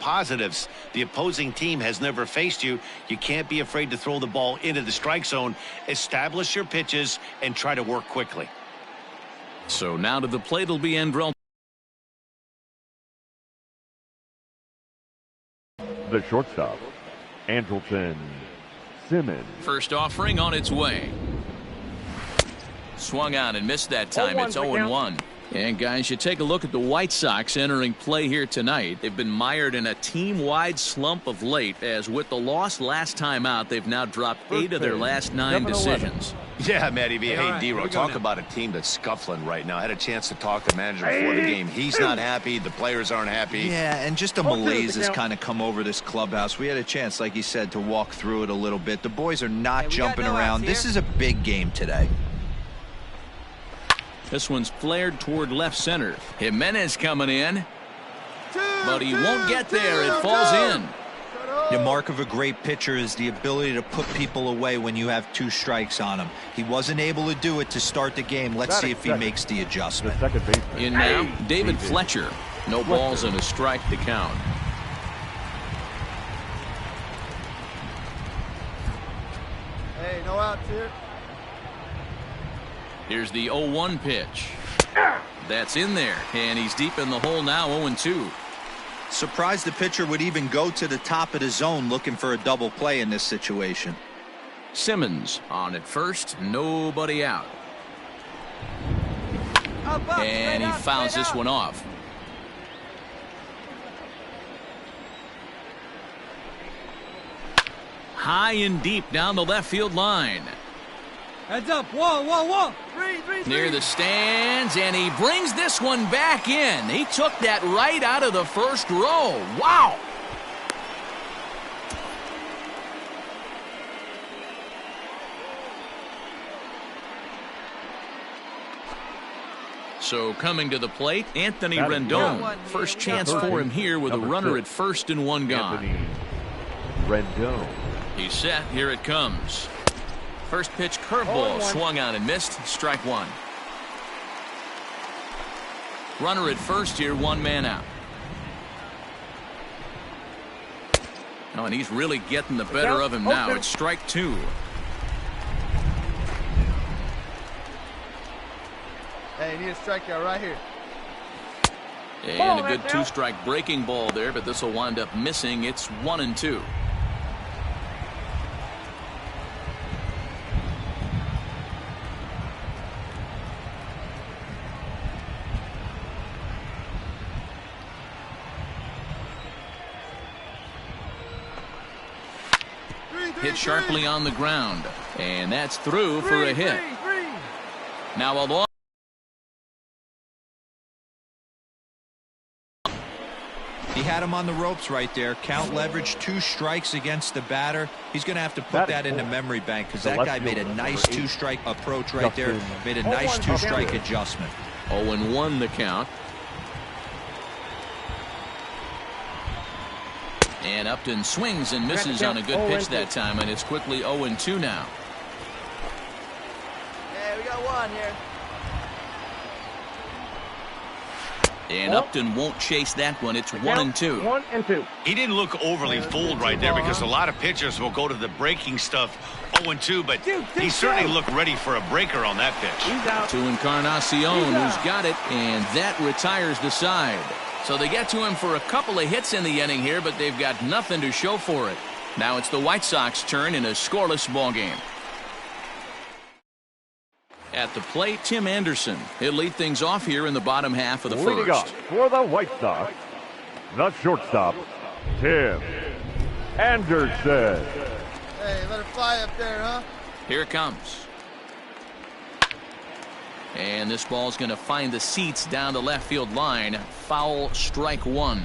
positives. The opposing team has never faced you. You can't be afraid to throw the ball into the strike zone. Establish your pitches and try to work quickly. So now to the plate will be Andrel. The shortstop, Andrelton Simmons. First offering on its way. Swung out and missed that time. It's 0-1. And guys, you take a look at the White Sox entering play here tonight. They've been mired in a team-wide slump of late, as with the loss last time out, they've now dropped 8 of their last 9 decisions. Yeah, Matty B. Hey, D-Ro, talk now. about a team that's scuffling right now. I had a chance to talk to the manager before the game. He's not happy. The players aren't happy. Yeah, and just a malaise has kind of come over this clubhouse. We had a chance, like you said, to walk through it a little bit. The boys are not jumping around. This is a big game today. This one's flared toward left center. Jimenez coming in, but he won't get there. It falls in. The mark of a great pitcher is the ability to put people away when you have 2 strikes on him. He wasn't able to do it to start the game. Let's see if he makes the adjustment. The second baseman. In now, David Fletcher. No balls and a strike to count. Hey, no outs here. Here's the 0-1 pitch. That's in there, and he's deep in the hole now, 0-2. Surprised the pitcher would even go to the top of the zone looking for a double play in this situation. Simmons on at first, nobody out. And he fouls this one off. High and deep down the left field line. Heads up. Whoa. Three. Near the stands, and he brings this one back in. He took that right out of the first row. Wow. So coming to the plate, Anthony Rendon. First chance for him here with a runner at first and one gone. Anthony Rendon. He's set. Here it comes. First pitch curveball swung out and missed. Strike 1. Runner at first here, 1 man out. Oh, and he's really getting the better of him now. It's strike 2. Hey, you need a strikeout right here. And a good 2-strike breaking ball there, but this will wind up missing. It's 1-2. Hit sharply on the ground, and that's through for a hit. Now a long. He had him on the ropes right there. Count leverage, 2 strikes against the batter. He's going to have to put that in the memory bank, because that guy made a nice 2-strike approach right there. Made a nice 2-strike adjustment. 0-1 the count. And Upton swings and misses on a good pitch that time, and it's quickly 0-2 now. Hey, we got 1 here. And Upton won't chase that one. It's 1-2. 1-2. He didn't look overly fooled right there, because a lot of pitchers will go to the breaking stuff 0-2, but he certainly looked ready for a breaker on that pitch. To Encarnacion, who's got it, and that retires the side. So they get to him for a couple of hits in the inning here, but they've got nothing to show for it. Now it's the White Sox turn in a scoreless ball game. At the plate, Tim Anderson. He'll lead things off here in the bottom half of the first. Leading off for the White Sox, the shortstop, Tim Anderson. Hey, let it fly up there, huh? Here it comes. And this ball's going to find the seats down the left field line. Foul, strike 1.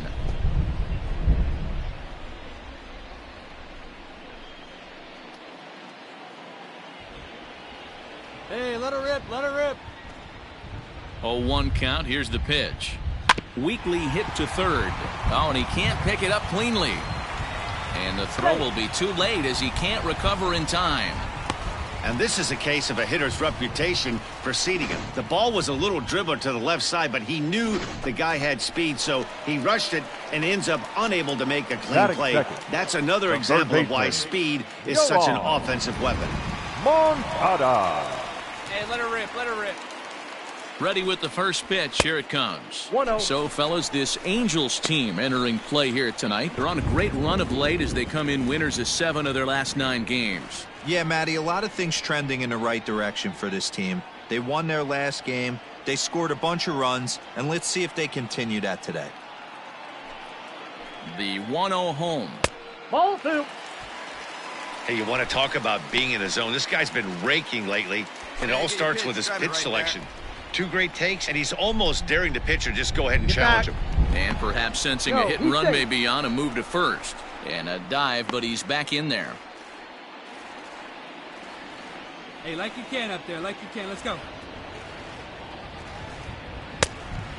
Hey, let her rip, let her rip. 0-1 count. Here's the pitch. Weakly hit to third. Oh, and he can't pick it up cleanly. And the throw will be too late as he can't recover in time. And this is a case of a hitter's reputation preceding him. The ball was a little dribbler to the left side, but he knew the guy had speed, so he rushed it and ends up unable to make a clean play. That's another example of why speed is such an offensive weapon. Moncada. Hey, let her rip, let her rip. Ready with the first pitch. Here it comes. 1-0. So, fellas, this Angels team entering play here tonight. They're on a great run of late as they come in winners of 7 of their last 9 games. Yeah, Matty, a lot of things trending in the right direction for this team. They won their last game. They scored a bunch of runs, and let's see if they continue that today. The 1-0 home. Ball 2. Hey, you want to talk about being in a zone? This guy's been raking lately, and it all starts with his pitch selection. 2 great takes, and he's almost daring the pitcher just go ahead and challenge him. And perhaps sensing a hit and run may be on, a move to first. And a dive, but he's back in there. Hey, like you can up there, like you can. Let's go.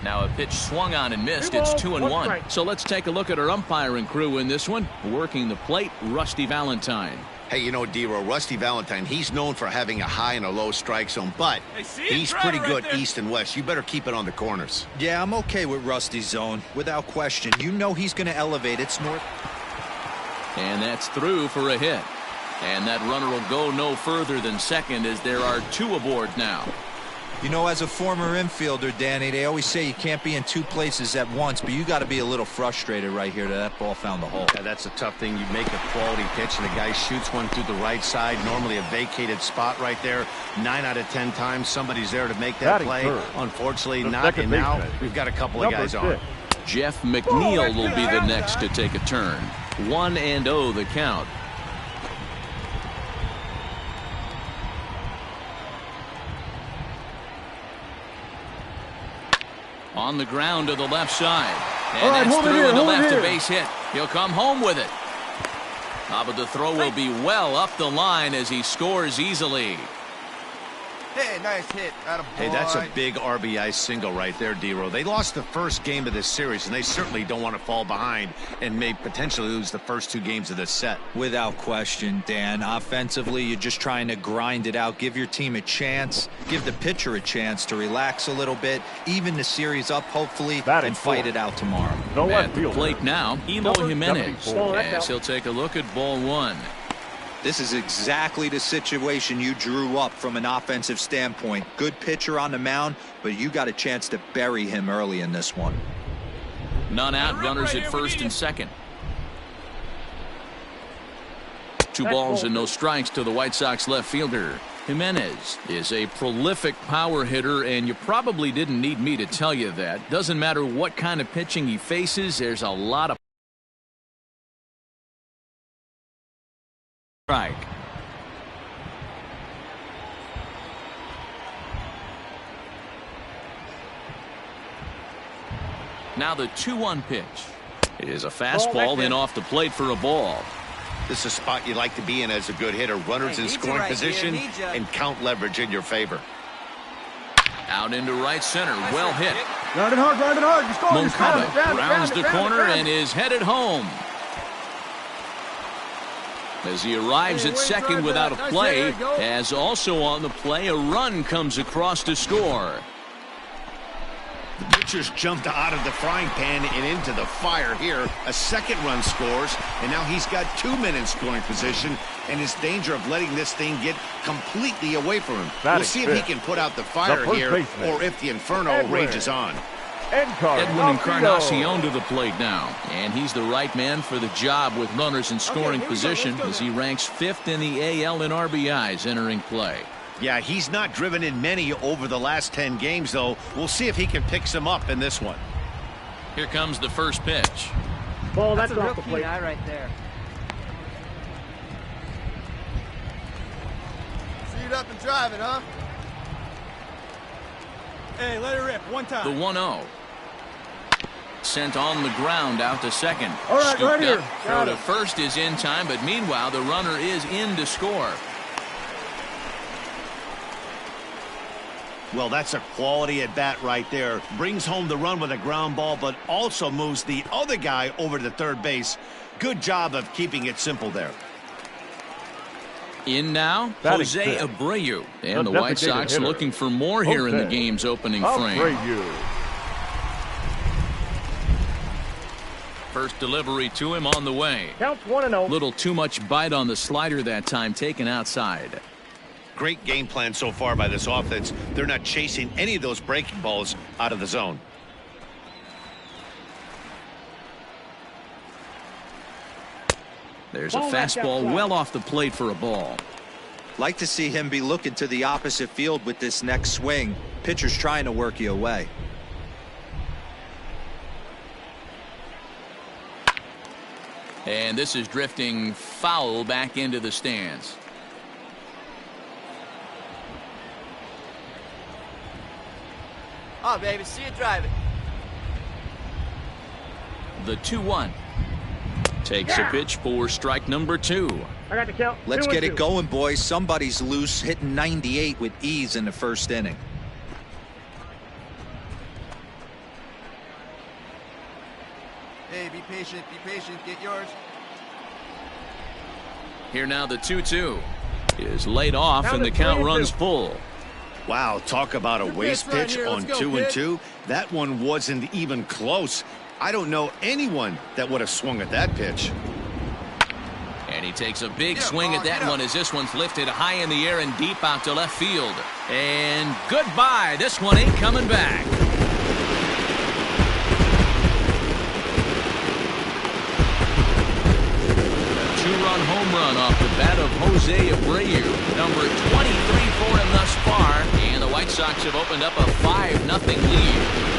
Now a pitch swung on and missed. It's 2-1. So let's take a look at our umpiring crew in this one. Working the plate, Rusty Valentine. Hey, you know, D-Row, Rusty Valentine, he's known for having a high and a low strike zone, but he's pretty good east and west. You better keep it on the corners. Yeah, I'm okay with Rusty's zone, without question. You know he's going to elevate. It's north. And that's through for a hit. And that runner will go no further than second as there are 2 aboard now. You know, as a former infielder, Danny, they always say you can't be in 2 places at once, but you got to be a little frustrated right here that ball found the hole. Yeah, that's a tough thing. You make a quality pitch and the guy shoots one through the right side, normally a vacated spot right there. 9 out of 10 times somebody's there to make that play. Unfortunately, not. And now we've got a couple of guys on. Jeff McNeil will be the next to take a turn. 1-0 the count. On the ground to the left side. And that's through and the left to base hit. He'll come home with it. But the throw will be well up the line as he scores easily. Hey, nice hit. Hey, that's a big RBI single right there, D-Row. They lost the first game of this series, and they certainly don't want to fall behind and may potentially lose the first 2 games of this set. Without question, Dan. Offensively, you're just trying to grind it out. Give your team a chance. Give the pitcher a chance to relax a little bit. Even the series up, hopefully, and fight it out tomorrow. At the plate now, Eloy Jimenez. As he'll take a look at ball 1. This is exactly the situation you drew up from an offensive standpoint. Good pitcher on the mound, but you got a chance to bury him early in this one. None out, runners at first and second. 2 balls and no strikes to the White Sox left fielder. Jimenez is a prolific power hitter, and you probably didn't need me to tell you that. Doesn't matter what kind of pitching he faces, there's a lot of strike. Now the 2-1 pitch. It is a fastball, then off the plate for a ball. This is a spot you like to be in as a good hitter. Runners in scoring position and count leverage in your favor. Out into right center. Well hit. Ground it hard, ground it hard. You score. Moncada rounds the corner and is headed home. As he arrives at second without a play, as also on the play, a run comes across to score. The pitcher's jumped out of the frying pan and into the fire here. A second run scores, and now he's got 2 men in scoring position, and is danger of letting this thing get completely away from him. We'll see if he can put out the fire here, or if the inferno rages on. Edwin Encarnacion to the plate now, and he's the right man for the job with runners in scoring position as he ranks 5th in the AL in RBIs entering play. Yeah, he's not driven in many over the last 10 games, though. We'll see if he can pick some up in this one. Here comes the first pitch. Ball, that's a real key eye right there. See it up and drive it, huh? Hey, let it rip. One time. The 1-0. Sent on the ground out to second. All right, Scooped right here. up. Throw to first is in time, but meanwhile the runner is in to score. Well, that's a quality at bat right there. Brings home the run with a ground ball, but also moves the other guy over to third base. Good job of keeping it simple there. In now, Batting Jose six. Abreu. And the The White designated Sox hitter, looking for more here in the Jose game's opening frame. Abreu. First delivery to him on the way. Counts 1-0. Little too much bite on the slider that time, taken outside. Great game plan so far by this offense. They're not chasing any of those breaking balls out of the zone. There's a fastball well off the plate for a ball. Like to see him be looking to the opposite field with this next swing. Pitcher's trying to work you away. And this is drifting foul back into the stands. Oh, baby, see you drive it. The 2-1. Takes a pitch for strike number 2. I got the count. Let's 2-2. get it going, boys. Somebody's loose, hitting 98 with ease in the first inning. Hey, be patient, get yours. Here now the 2-2 is laid off and the count runs full. Wow, talk about a waste pitch right pitch here. on Let's go, 2-2. That one wasn't even close. I don't know anyone that would have swung at that pitch. And he takes a big swing at that one as this one's lifted high in the air and deep out to left field. And goodbye. This one ain't coming back. A 2-run home run off the bat of Jose Abreu. Number 23 for him thus far. And the White Sox have opened up a 5-0 lead.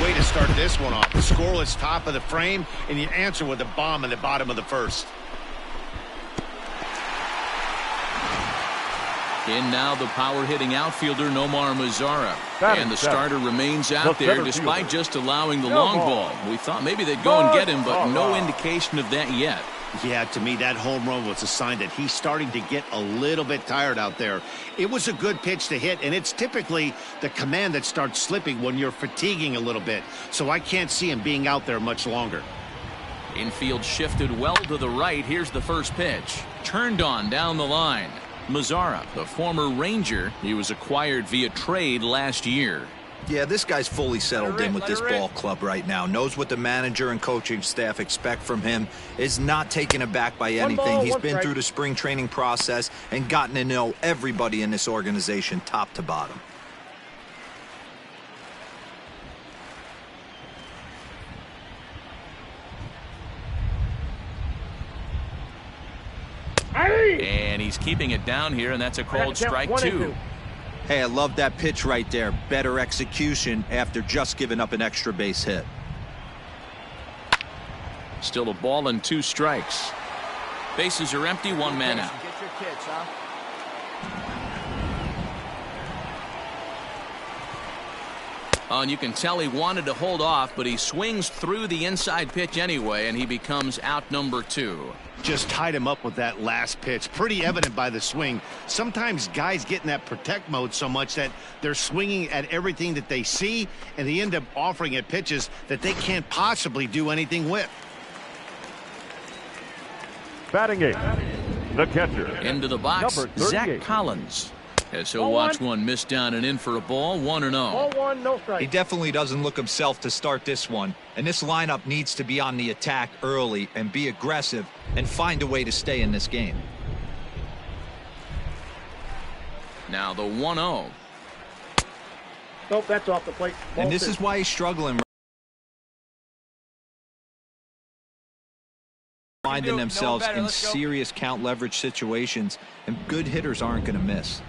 Way to start this one off. Scoreless top of the frame, and you answer with a bomb in the bottom of the first. In now the power-hitting outfielder Nomar Mazara. Batting And the seven. starter remains out The there center despite fielder. just allowing the No long ball. ball. We thought maybe they'd go and get him, but no Mazara. indication of that yet. Yeah, to me, that home run was a sign that he's starting to get a little bit tired out there. It was a good pitch to hit, and it's typically the command that starts slipping when you're fatiguing a little bit. So I can't see him being out there much longer. Infield shifted well to the right. Here's the first pitch. Turned on down the line. Mazara, the former Ranger, he was acquired via trade last year. Yeah, this guy's fully settled in with let this her rip. ball club right now. Knows what the manager and coaching staff expect from him. Is not taken aback by anything. ball, He's one been strike. through the spring training process and gotten to know everybody in this organization top to bottom. And he's keeping it down here, and that's a called strike 2. Hey, I love that pitch right there. Better execution after just giving up an extra base hit. Still a ball and 2 strikes. Bases are empty, 1 man out. Get your kicks, huh? Oh, and you can tell he wanted to hold off, but he swings through the inside pitch anyway, and he becomes out number 2. Just tied him up with that last pitch. Pretty evident by the swing. Sometimes guys get in that protect mode so much that they're swinging at everything that they see, and they end up offering at pitches that they can't possibly do anything with. Batting 8. The catcher. Into the box, Number Zach 38. Collins. As he'll watch one miss down and in for a ball, 1-0. Ball 1, no strike. He definitely doesn't look himself to start this one. And this lineup needs to be on the attack early and be aggressive and find a way to stay in this game. Now the 1-0. Nope, that's off the plate. Ball And this 2. is why he's struggling. Finding themselves in serious count leverage situations, and good hitters aren't going to miss.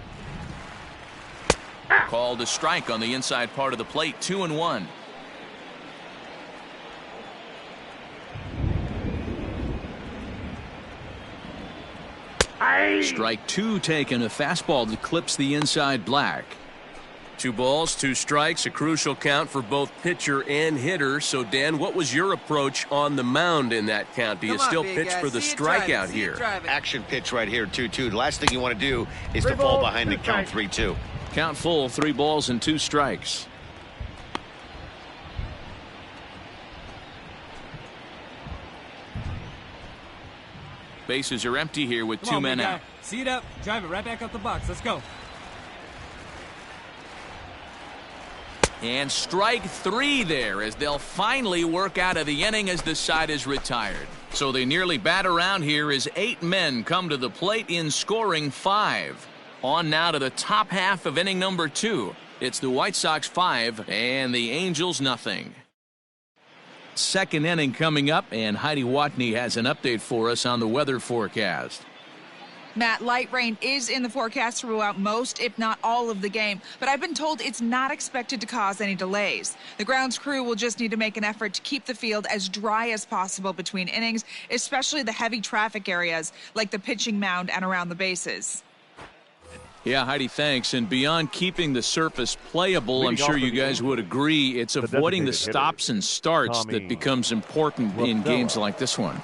Called a strike on the inside part of the plate, 2-1. Strike 2 taken, a fastball that clips the inside black. 2 balls, 2 strikes, a crucial count for both pitcher and hitter. So, Dan, what was your approach on the mound in that count? Do you still pitch for the strikeout here? Action pitch right here, 2-2. The last thing you want to do is to fall behind the count 3-2. Count full, 3 balls and 2 strikes. Bases are empty here with two men out. See it up. Drive it right back up the box. Let's go. And strike 3 there as they'll finally work out of the inning as the side is retired. So they nearly bat around here as 8 men come to the plate in scoring 5. On now to the top half of inning number 2. It's the White Sox 5 and the Angels nothing. Second inning coming up, and Heidi Watney has an update for us on the weather forecast. Matt, light rain is in the forecast throughout most, if not all, of the game, but I've been told it's not expected to cause any delays. The grounds crew will just need to make an effort to keep the field as dry as possible between innings, especially the heavy traffic areas like the pitching mound and around the bases. Yeah, Heidi, thanks. And beyond keeping the surface playable, I'm sure you guys would agree, it's avoiding the stops and starts that becomes important in games like this one.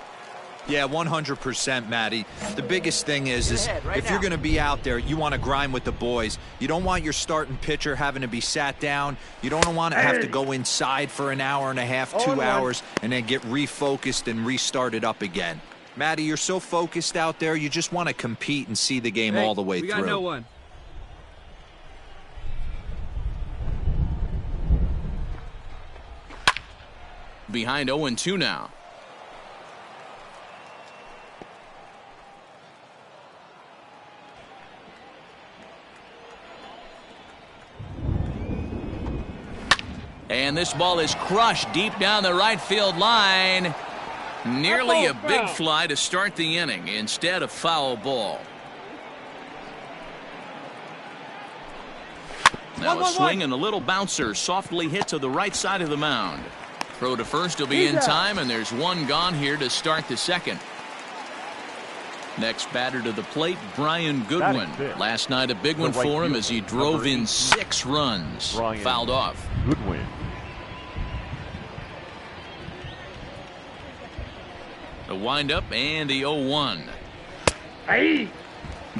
Yeah, 100%, Matty. The biggest thing is if you're going to be out there, you want to grind with the boys. You don't want your starting pitcher having to be sat down. You don't want to have to go inside for an hour and a half, 2 hours, and then get refocused and restarted up again. Matty, you're so focused out there, you just want to compete and see the game all the way through. We got no one. Behind 0-2 now. And this ball is crushed deep down the right field line. Nearly a big fly to start the inning instead of foul ball. Now a swing and a little bouncer softly hit to the right side of the mound. Throw to first will be in time, and there's one gone here to start the second. Next batter to the plate, Brian Goodwin. Last night a big one for him as he drove in 6 runs. Fouled off. Goodwin. The windup and the 0-1.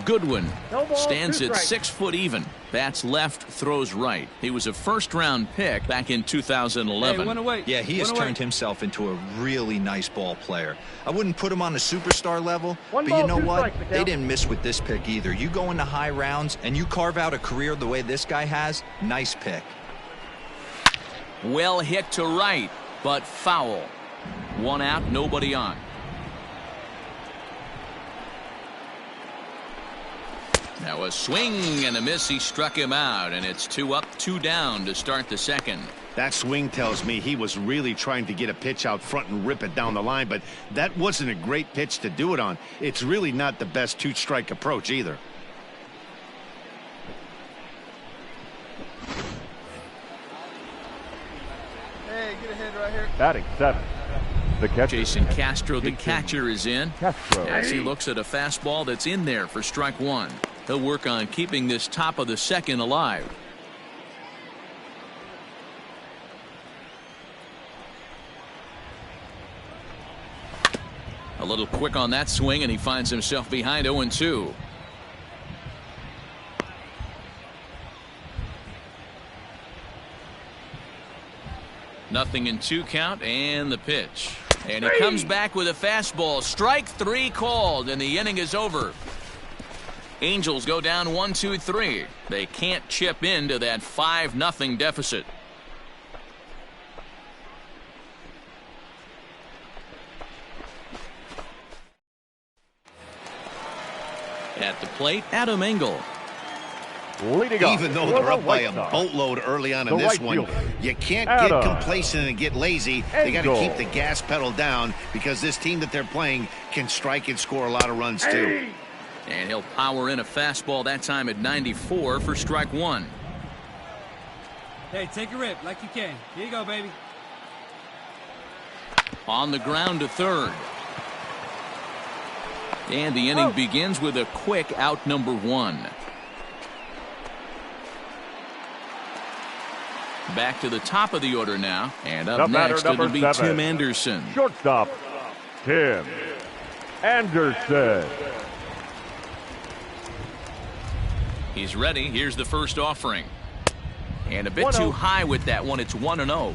Goodwin stands at 6 foot even. Bats left, throws right. He was a first-round pick back in 2011. Hey, yeah, he has turned himself into a really nice ball player. I wouldn't put him on the superstar level, but you know what? They didn't miss with this pick either. You go into high rounds and you carve out a career the way this guy has, nice pick. Well hit to right, but foul. 1 out, nobody on. Now a swing and a miss. He struck him out, and it's 2 up, 2 down to start the second. That swing tells me he was really trying to get a pitch out front and rip it down the line, but that wasn't a great pitch to do it on. It's really not the best 2-strike approach either. Hey, get ahead right here. Batting 7. The catcher. Jason Castro, the catcher, is in. Castro. As he looks at a fastball that's in there for strike 1. He'll work on keeping this top of the second alive. A little quick on that swing, and he finds himself behind 0-2. Nothing in 2 count, and the pitch. And he comes back with a fastball. Strike 3 called, and the inning is over. Angels go down 1-2-3. They can't chip into that 5-0 deficit. At the plate, Adam Engel. Leading off. Even though they're up by a boatload early on in this one, you can't get complacent and get lazy. They got to keep the gas pedal down because this team that they're playing can strike and score a lot of runs too. And he'll power in a fastball that time at 94 for strike 1. Hey, take a rip like you can. Here you go, baby. On the ground to third. And the inning begins with a quick out number 1. Back to the top of the order now. And up next it'll be 7. Tim Anderson. Shortstop, Tim Anderson. He's ready. Here's the first offering. And a bit too high with that one. It's 1-0.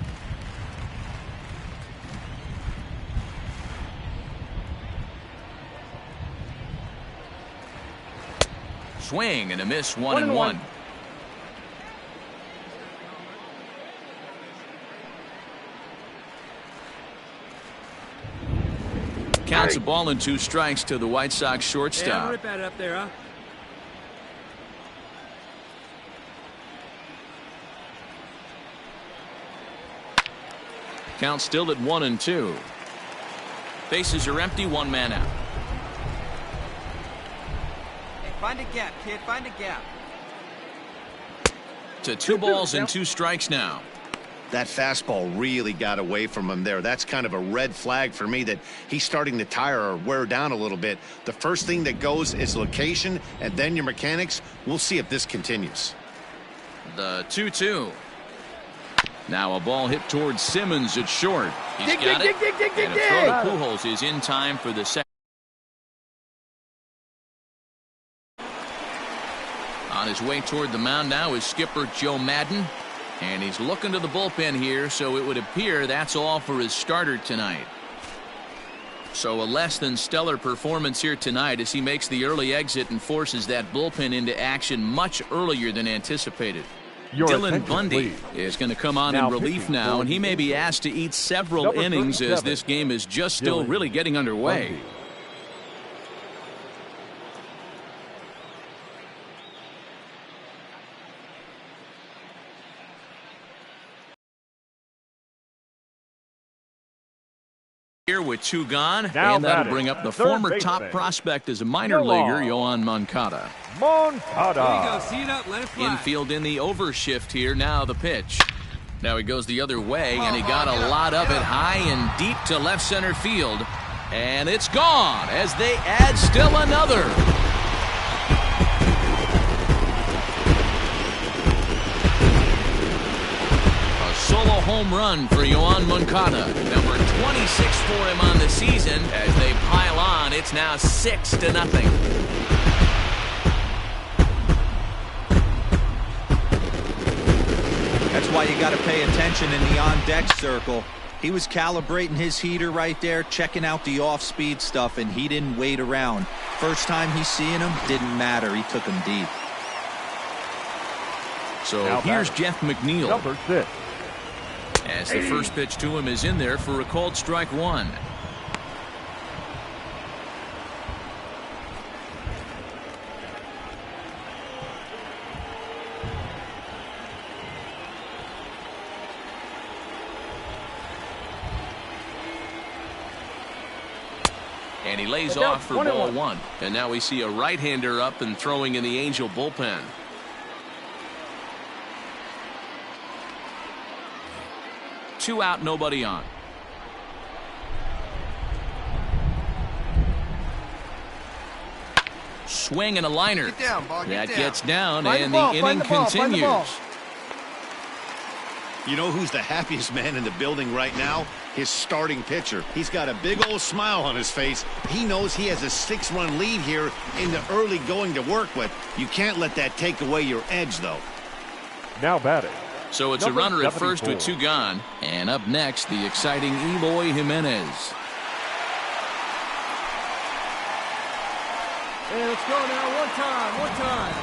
Swing and a miss, 1-1. Counts a ball and 2 strikes to the White Sox shortstop. Yeah, rip at it up there, huh? Count still at 1-2. Bases are empty, 1 man out. Hey, find a gap, kid. Find a gap. To 2 balls and 2 strikes now. That fastball really got away from him there. That's kind of a red flag for me that he's starting to tire or wear down a little bit. The first thing that goes is location and then your mechanics. We'll see if this continues. The 2-2. Now a ball hit towards Simmons at short. He's got it. And a throw to Pujols is in time for the second. On his way toward the mound now is skipper Joe Madden. And he's looking to the bullpen here, so it would appear that's all for his starter tonight. So a less than stellar performance here tonight as he makes the early exit and forces that bullpen into action much earlier than anticipated. Dylan Bundy is going to come on in relief now, and he may be asked to eat several innings as this game is just still really getting underway. Here with 2 gone, and that'll bring up the former top prospect as a minor leaguer, Yoan Moncada. There you go. See it up. Let it fly. Infield in the overshift here. Now the pitch. Now he goes the other way, and he got a lot of it high and deep to left center field. And it's gone as they add still another. Solo home run for Yoan Moncada, number 26 for him on the season. As they pile on, it's now 6-0. That's why you got to pay attention in the on-deck circle. He was calibrating his heater right there, checking out the off-speed stuff, and he didn't wait around. First time he's seeing him, didn't matter. He took him deep. So now here's Jeff McNeil. Number 6. As the first pitch to him is in there for a called strike 1. And he lays off for ball 1. And now we see a right-hander up and throwing in the Angel bullpen. Two out, nobody on. Swing and a liner. Get down, ball. That down. gets down, Find and the ball, the find inning the ball, find the ball. continues. You know who's the happiest man in the building right now? His starting pitcher. He's got a big old smile on his face. He knows he has a 6-run lead here in the early going to work with. You can't let that take away your edge, though. Now batting. So it's Number a runner at 74. first with 2 gone. And up next, the exciting Eloy Jimenez. Hey, let's go now. One time.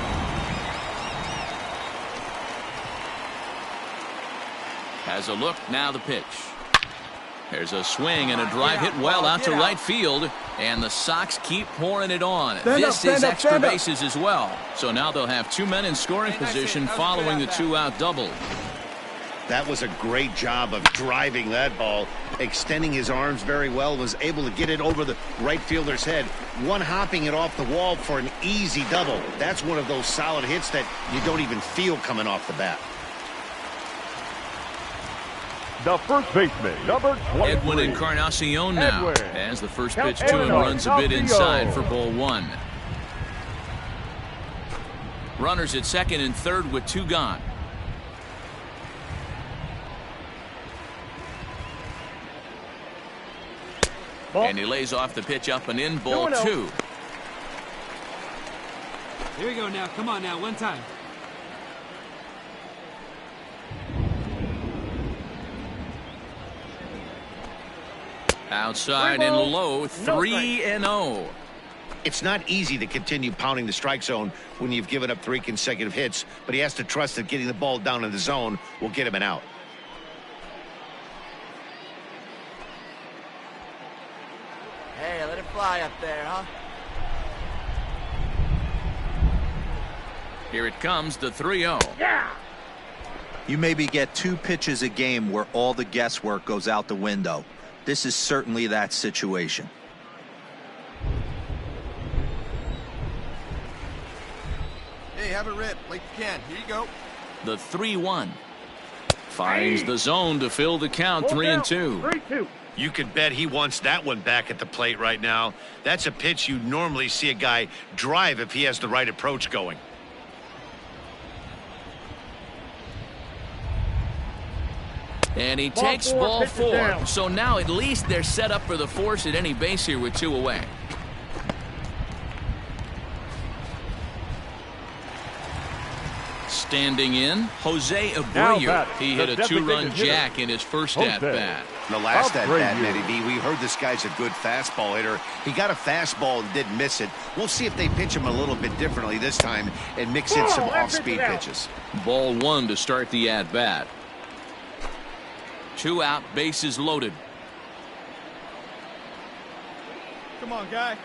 Has a look, now the pitch. There's a swing and a drive hit well out to right field. And the Sox keep pouring it on. This is extra bases as well. So now they'll have 2 men in scoring position following the 2-out double. That was a great job of driving that ball, extending his arms very well, was able to get it over the right fielder's head, one-hopping it off the wall for an easy double. That's one of those solid hits that you don't even feel coming off the bat. The first baseman, number 23. Edwin Encarnacion now, Edwin. as the first pitch to him runs a bit inside for ball 1. Runners at second and third with 2 gone. And he lays off the pitch up and in, ball 2. Here we go now. Come on now. One time. Outside and low, 3-0. It's not easy to continue pounding the strike zone when you've given up 3 consecutive hits, but he has to trust that getting the ball down in the zone will get him an out. Hey, let it fly up there, huh? Here it comes, the 3-0. Yeah! You maybe get 2 pitches a game where all the guesswork goes out the window. This is certainly that situation. Hey, have it rip like you can. Here you go. The 3-1. Finds the zone to fill the count, 3-2. 3-2. You can bet he wants that one back at the plate right now. That's a pitch you normally see a guy drive if he has the right approach going. And he takes ball 4. So now at least they're set up for the force at any base here with 2 away. Standing in, Jose Abreu. He hit a 2-run jack in his first at-bat. The last at-bat, Matty, we heard this guy's a good fastball hitter. He got a fastball and didn't miss it. We'll see if they pitch him a little bit differently this time and mix in some off-speed pitches. Ball 1 to start the at-bat. 2 out, bases loaded. Come on, guy.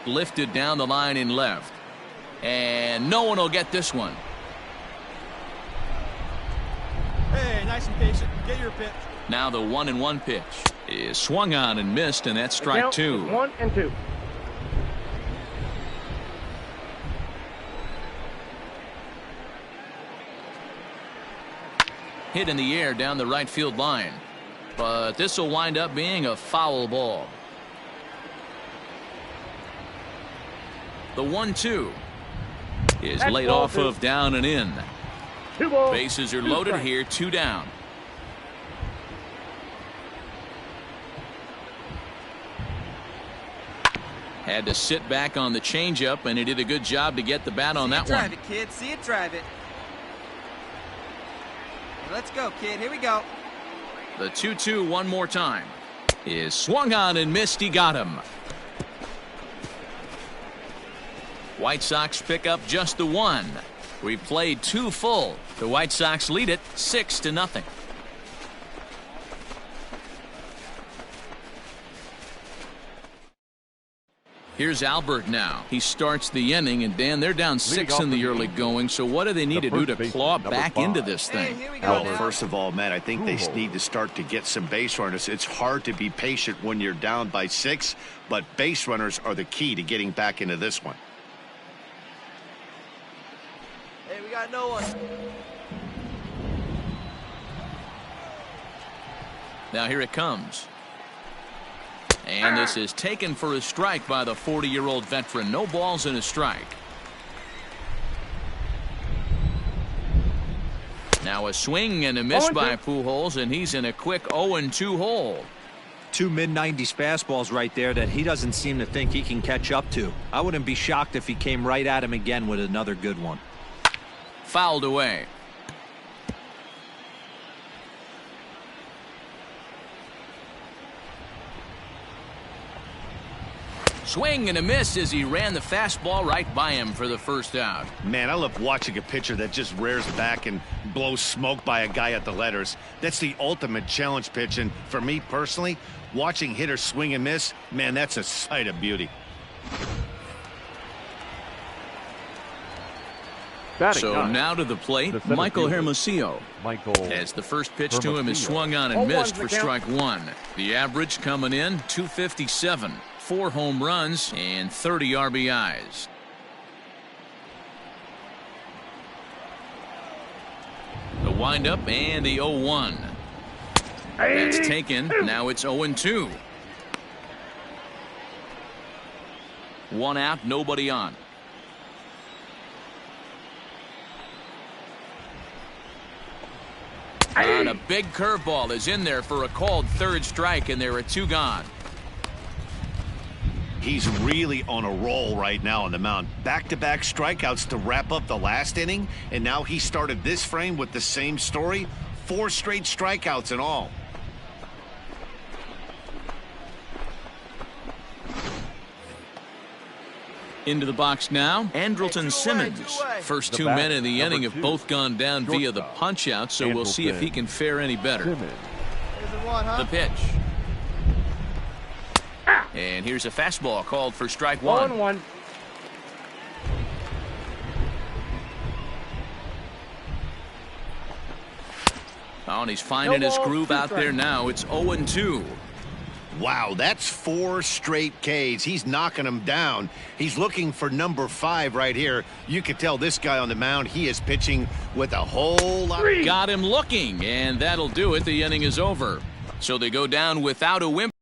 Lifted down the line in left. And no one will get this one. Hey, nice and patient. Get your pitch. Now the 1-1 pitch is swung on and missed, and that's strike 2. 1-2. Hit in the air down the right field line. But this will wind up being a foul ball. The 1-2 is laid off of down and in. 2 balls. Bases are loaded here, 2 down. Had to sit back on the changeup, and he did a good job to get the bat on that one. Drive it, kid. See it, drive it. Let's go, kid. Here we go. The 2-2 one more time is swung on and missed. He got him. White Sox pick up just the 1. We played 2 full. The White Sox lead it 6-0. Here's Albert now. He starts the inning, and Dan, they're down 6 in the early going, so what do they need to do to claw back into this thing? Well, first of all, Matt, I think they need to start to get some base runners. It's hard to be patient when you're down by 6, but base runners are the key to getting back into this one. Hey, we got no one. Now here it comes. And this is taken for a strike by the 40-year-old veteran. No balls and a strike. Now a swing and a miss by Pujols, and he's in a quick 0-2 hole. 2 mid-90s fastballs right there that he doesn't seem to think he can catch up to. I wouldn't be shocked if he came right at him again with another good one. Fouled away. Swing and a miss as he ran the fastball right by him for the first out. Man, I love watching a pitcher that just rears back and blows smoke by a guy at the letters. That's the ultimate challenge pitch, and for me personally, watching hitters swing and miss, man, that's a sight of beauty. So now to the plate, Michael Hermosillo. As the first pitch to him is swung on and missed for strike 1. The average coming in, 257. 4 home runs and 30 RBIs. The windup and the 0-1. That's taken. Now it's 0-2. 1 out, nobody on. And a big curveball is in there for a called 3rd strike, and there are 2 gone. He's really on a roll right now on the mound. Back-to-back strikeouts to wrap up the last inning, and now he started this frame with the same story. 4 straight strikeouts in all. Into the box now, Andrelton Simmons. First 2 men in the inning have both gone down via the punch-out, so we'll see if he can fare any better. The pitch. And here's a fastball called for strike one. 1-1. Oh, and he's finding his groove out there now. It's 0-2. Wow, that's 4 straight Ks. He's knocking them down. He's looking for number 5 right here. You can tell this guy on the mound, he is pitching with a whole lot. Got him looking, and that'll do it. The inning is over. So they go down without a whimper.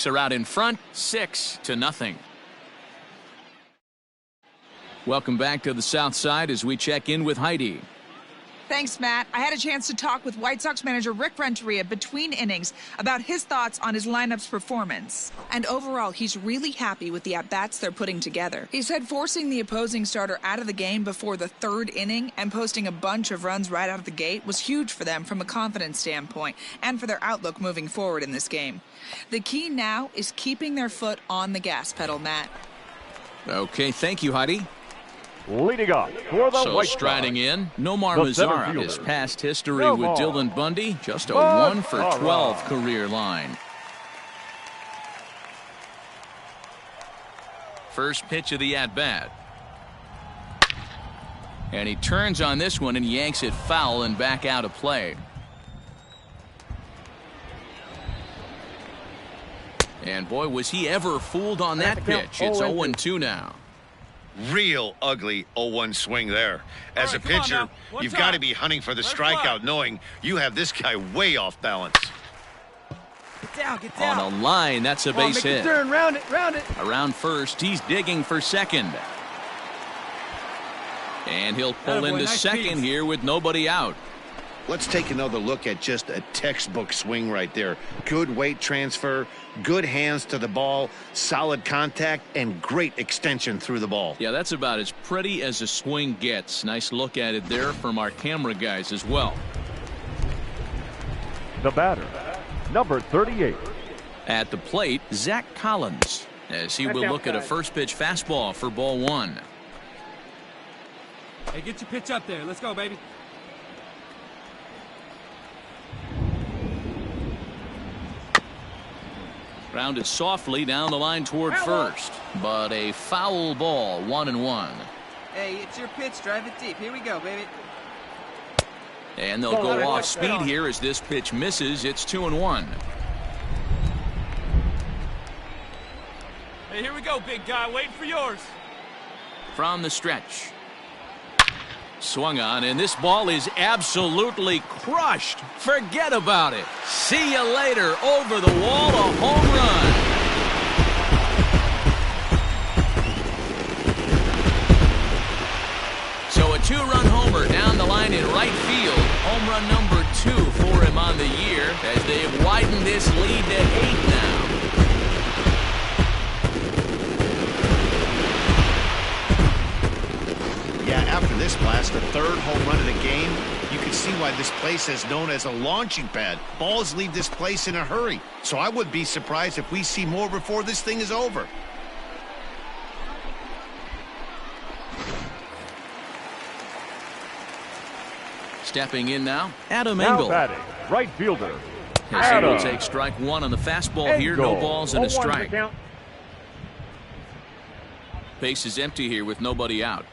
Are out in front, 6-0. Welcome back to the South Side as we check in with Heidi. Thanks, Matt. I had a chance to talk with White Sox manager Rick Renteria between innings about his thoughts on his lineup's performance. And overall, he's really happy with the at-bats they're putting together. He said forcing the opposing starter out of the game before the 3rd inning and posting a bunch of runs right out of the gate was huge for them from a confidence standpoint and for their outlook moving forward in this game. The key now is keeping their foot on the gas pedal, Matt. Okay, thank you, Heidi. Leading off for the White Sox. Striding in, Nomar Mazara. His past history with Dylan Bundy, just a 1 for 12 career line. First pitch of the at-bat. And he turns on this one and yanks it foul and back out of play. And boy, was he ever fooled on that pitch. It's 0-2 now. Real ugly 0-1 swing there. As a pitcher, you've got to be hunting for the strikeout, knowing you have this guy way off balance. Get down. On a line, that's a base hit. Turn, round it. Around first, he's digging for second. And he'll pull into second here with nobody out. Let's take another look at just a textbook swing right there. Good weight transfer, good hands to the ball, solid contact, and great extension through the ball. Yeah, that's about as pretty as a swing gets. Nice look at it there from our camera guys as well. The batter, number 38. At the plate, Zach Collins, as he will look at a first pitch fastball for ball 1. Hey, get your pitch up there. Let's go, baby. Grounded softly down the line toward first, but a foul ball, 1-1. Hey, it's your pitch. Drive it deep. Here we go, baby. And they'll go off speed here as this pitch misses. It's 2-1. Hey, here we go, big guy. Waiting for yours. From the stretch. Swung on, and this ball is absolutely crushed. Forget about it. See you later. Over the wall, a home run. So a 2-run homer down the line in right field. Home run number 2 for him on the year as they have widened this lead to 8 now. After this blast, the 3rd home run of the game, you can see why this place is known as a launching pad. Balls leave this place in a hurry, so I would be surprised if we see more before this thing is over. Stepping in now, Adam Engel. Now batting, right fielder. As he will take strike 1 on the fastball here. No balls and a strike. Base is empty here with nobody out.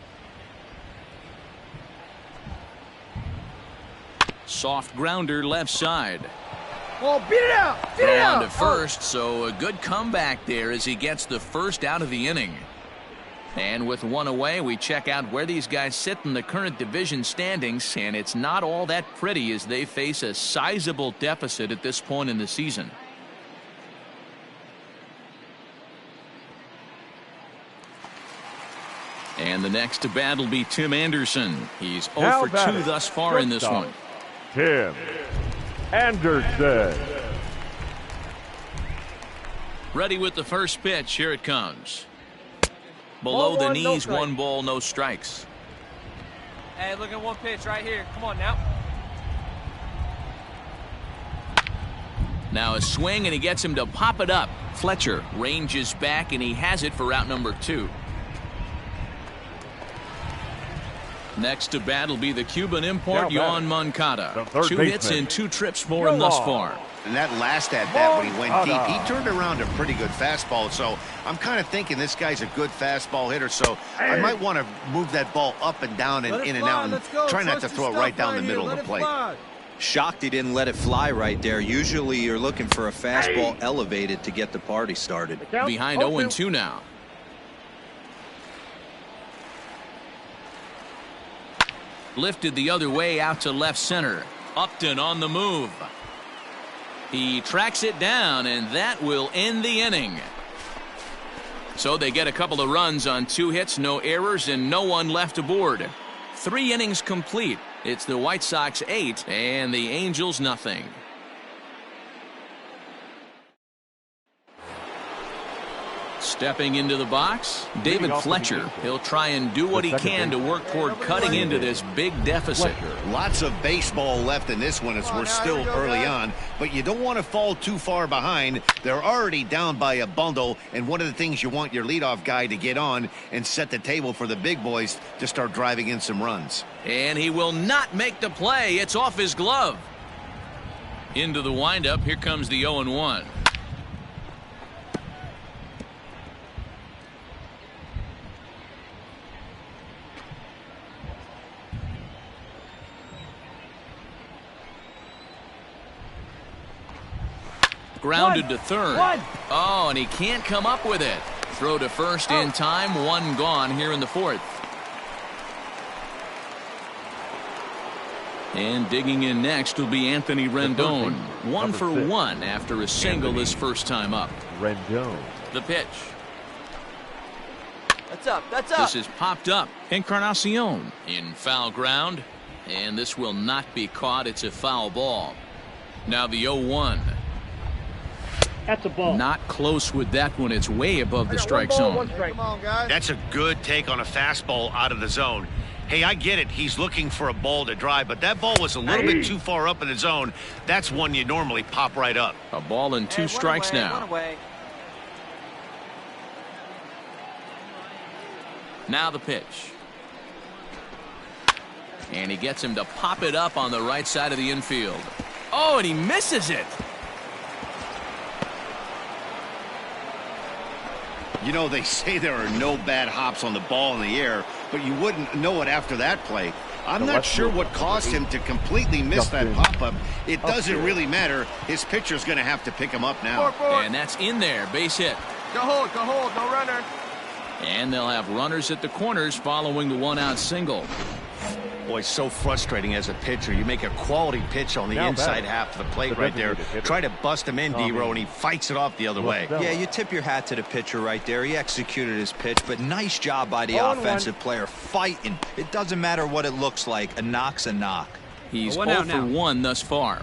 Soft grounder left side. Oh, beat it out! Beat it out! On to first, so a good comeback there as he gets the first out of the inning. And with 1 away, we check out where these guys sit in the current division standings, and it's not all that pretty as they face a sizable deficit at this point in the season. And the next to bat will be Tim Anderson. He's 0 for 2 thus far in this one. Tim Anderson. Ready with the first pitch. Here it comes. Below the knees, 1 ball, no strikes. Hey, look at 1 pitch right here. Come on now. Now a swing, and he gets him to pop it up. Fletcher ranges back, and he has it for out number 2. Next to bat will be the Cuban import, Yoan Moncada. 2 hits and 2 trips for him thus far. And that last at-bat when he went deep, he turned around a pretty good fastball. So I'm kind of thinking this guy's a good fastball hitter. So I might want to move that ball up and down and in and out and try not to throw it right down the middle of the plate. Shocked he didn't let it fly right there. Usually you're looking for a fastball elevated to get the party started. Behind 0-2 now. Lifted the other way out to left center. Upton on the move. He tracks it down, and that will end the inning. So they get a couple of runs on 2 hits, no errors, and no one left aboard. 3 innings complete. It's the White Sox 8 and the Angels nothing. Stepping into the box, David Fletcher. He'll try and do what he can to work toward cutting into this big deficit. Lots of baseball left in this one as we're still early on, but you don't want to fall too far behind. They're already down by a bundle, and one of the things you want your leadoff guy to get on and set the table for the big boys to start driving in some runs. And he will not make the play. It's off his glove. Into the windup. Here comes the 0-1. Grounded to third. Oh, and he can't come up with it. Throw to first in time. 1 gone here in the 4th. And digging in next will be Anthony Rendon. 1 for 1 after a single his first time up. Rendon. The pitch. That's up. That's up. This is popped up. Encarnacion in foul ground. And this will not be caught. It's a foul ball. Now the 0-1. That's a ball. Not close with that one. It's way above the strike zone. Come on, guys. That's a good take on a fastball out of the zone. Hey, I get it. He's looking for a ball to drive, but that ball was a little bit too far up in the zone. That's one you normally pop right up. A ball and 2 strikes now. Now the pitch. And he gets him to pop it up on the right side of the infield. Oh, and he misses it. You know, they say there are no bad hops on the ball in the air, but you wouldn't know it after that play. I'm not sure what caused him to completely miss that pop-up. It doesn't really matter. His pitcher's going to have to pick him up now. And that's in there. Base hit. Go hold, no runner. And they'll have runners at the corners following the 1-out single. Boy, so frustrating as a pitcher. You make a quality pitch on the inside half of the plate right there. Try to bust him in, D-Row, and he fights it off the other way. Yeah, you tip your hat to the pitcher right there. He executed his pitch, but nice job by the offensive player fighting. It doesn't matter what it looks like. A knock's a knock. He's 0 for 1 thus far.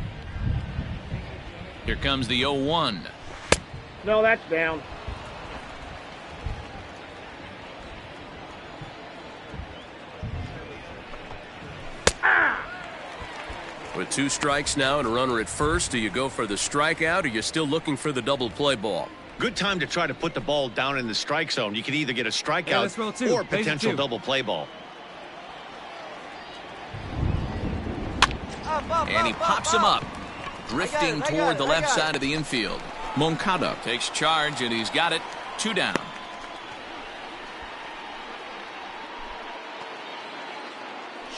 Here comes the 0-1. No, that's down. With 2 strikes now and a runner at first, do you go for the strikeout or you're still looking for the double play ball? Good time to try to put the ball down in the strike zone. You can either get a strikeout or a potential double play ball. And he pops him up, drifting toward the left side of the infield. Moncada takes charge, and he's got it. 2 down.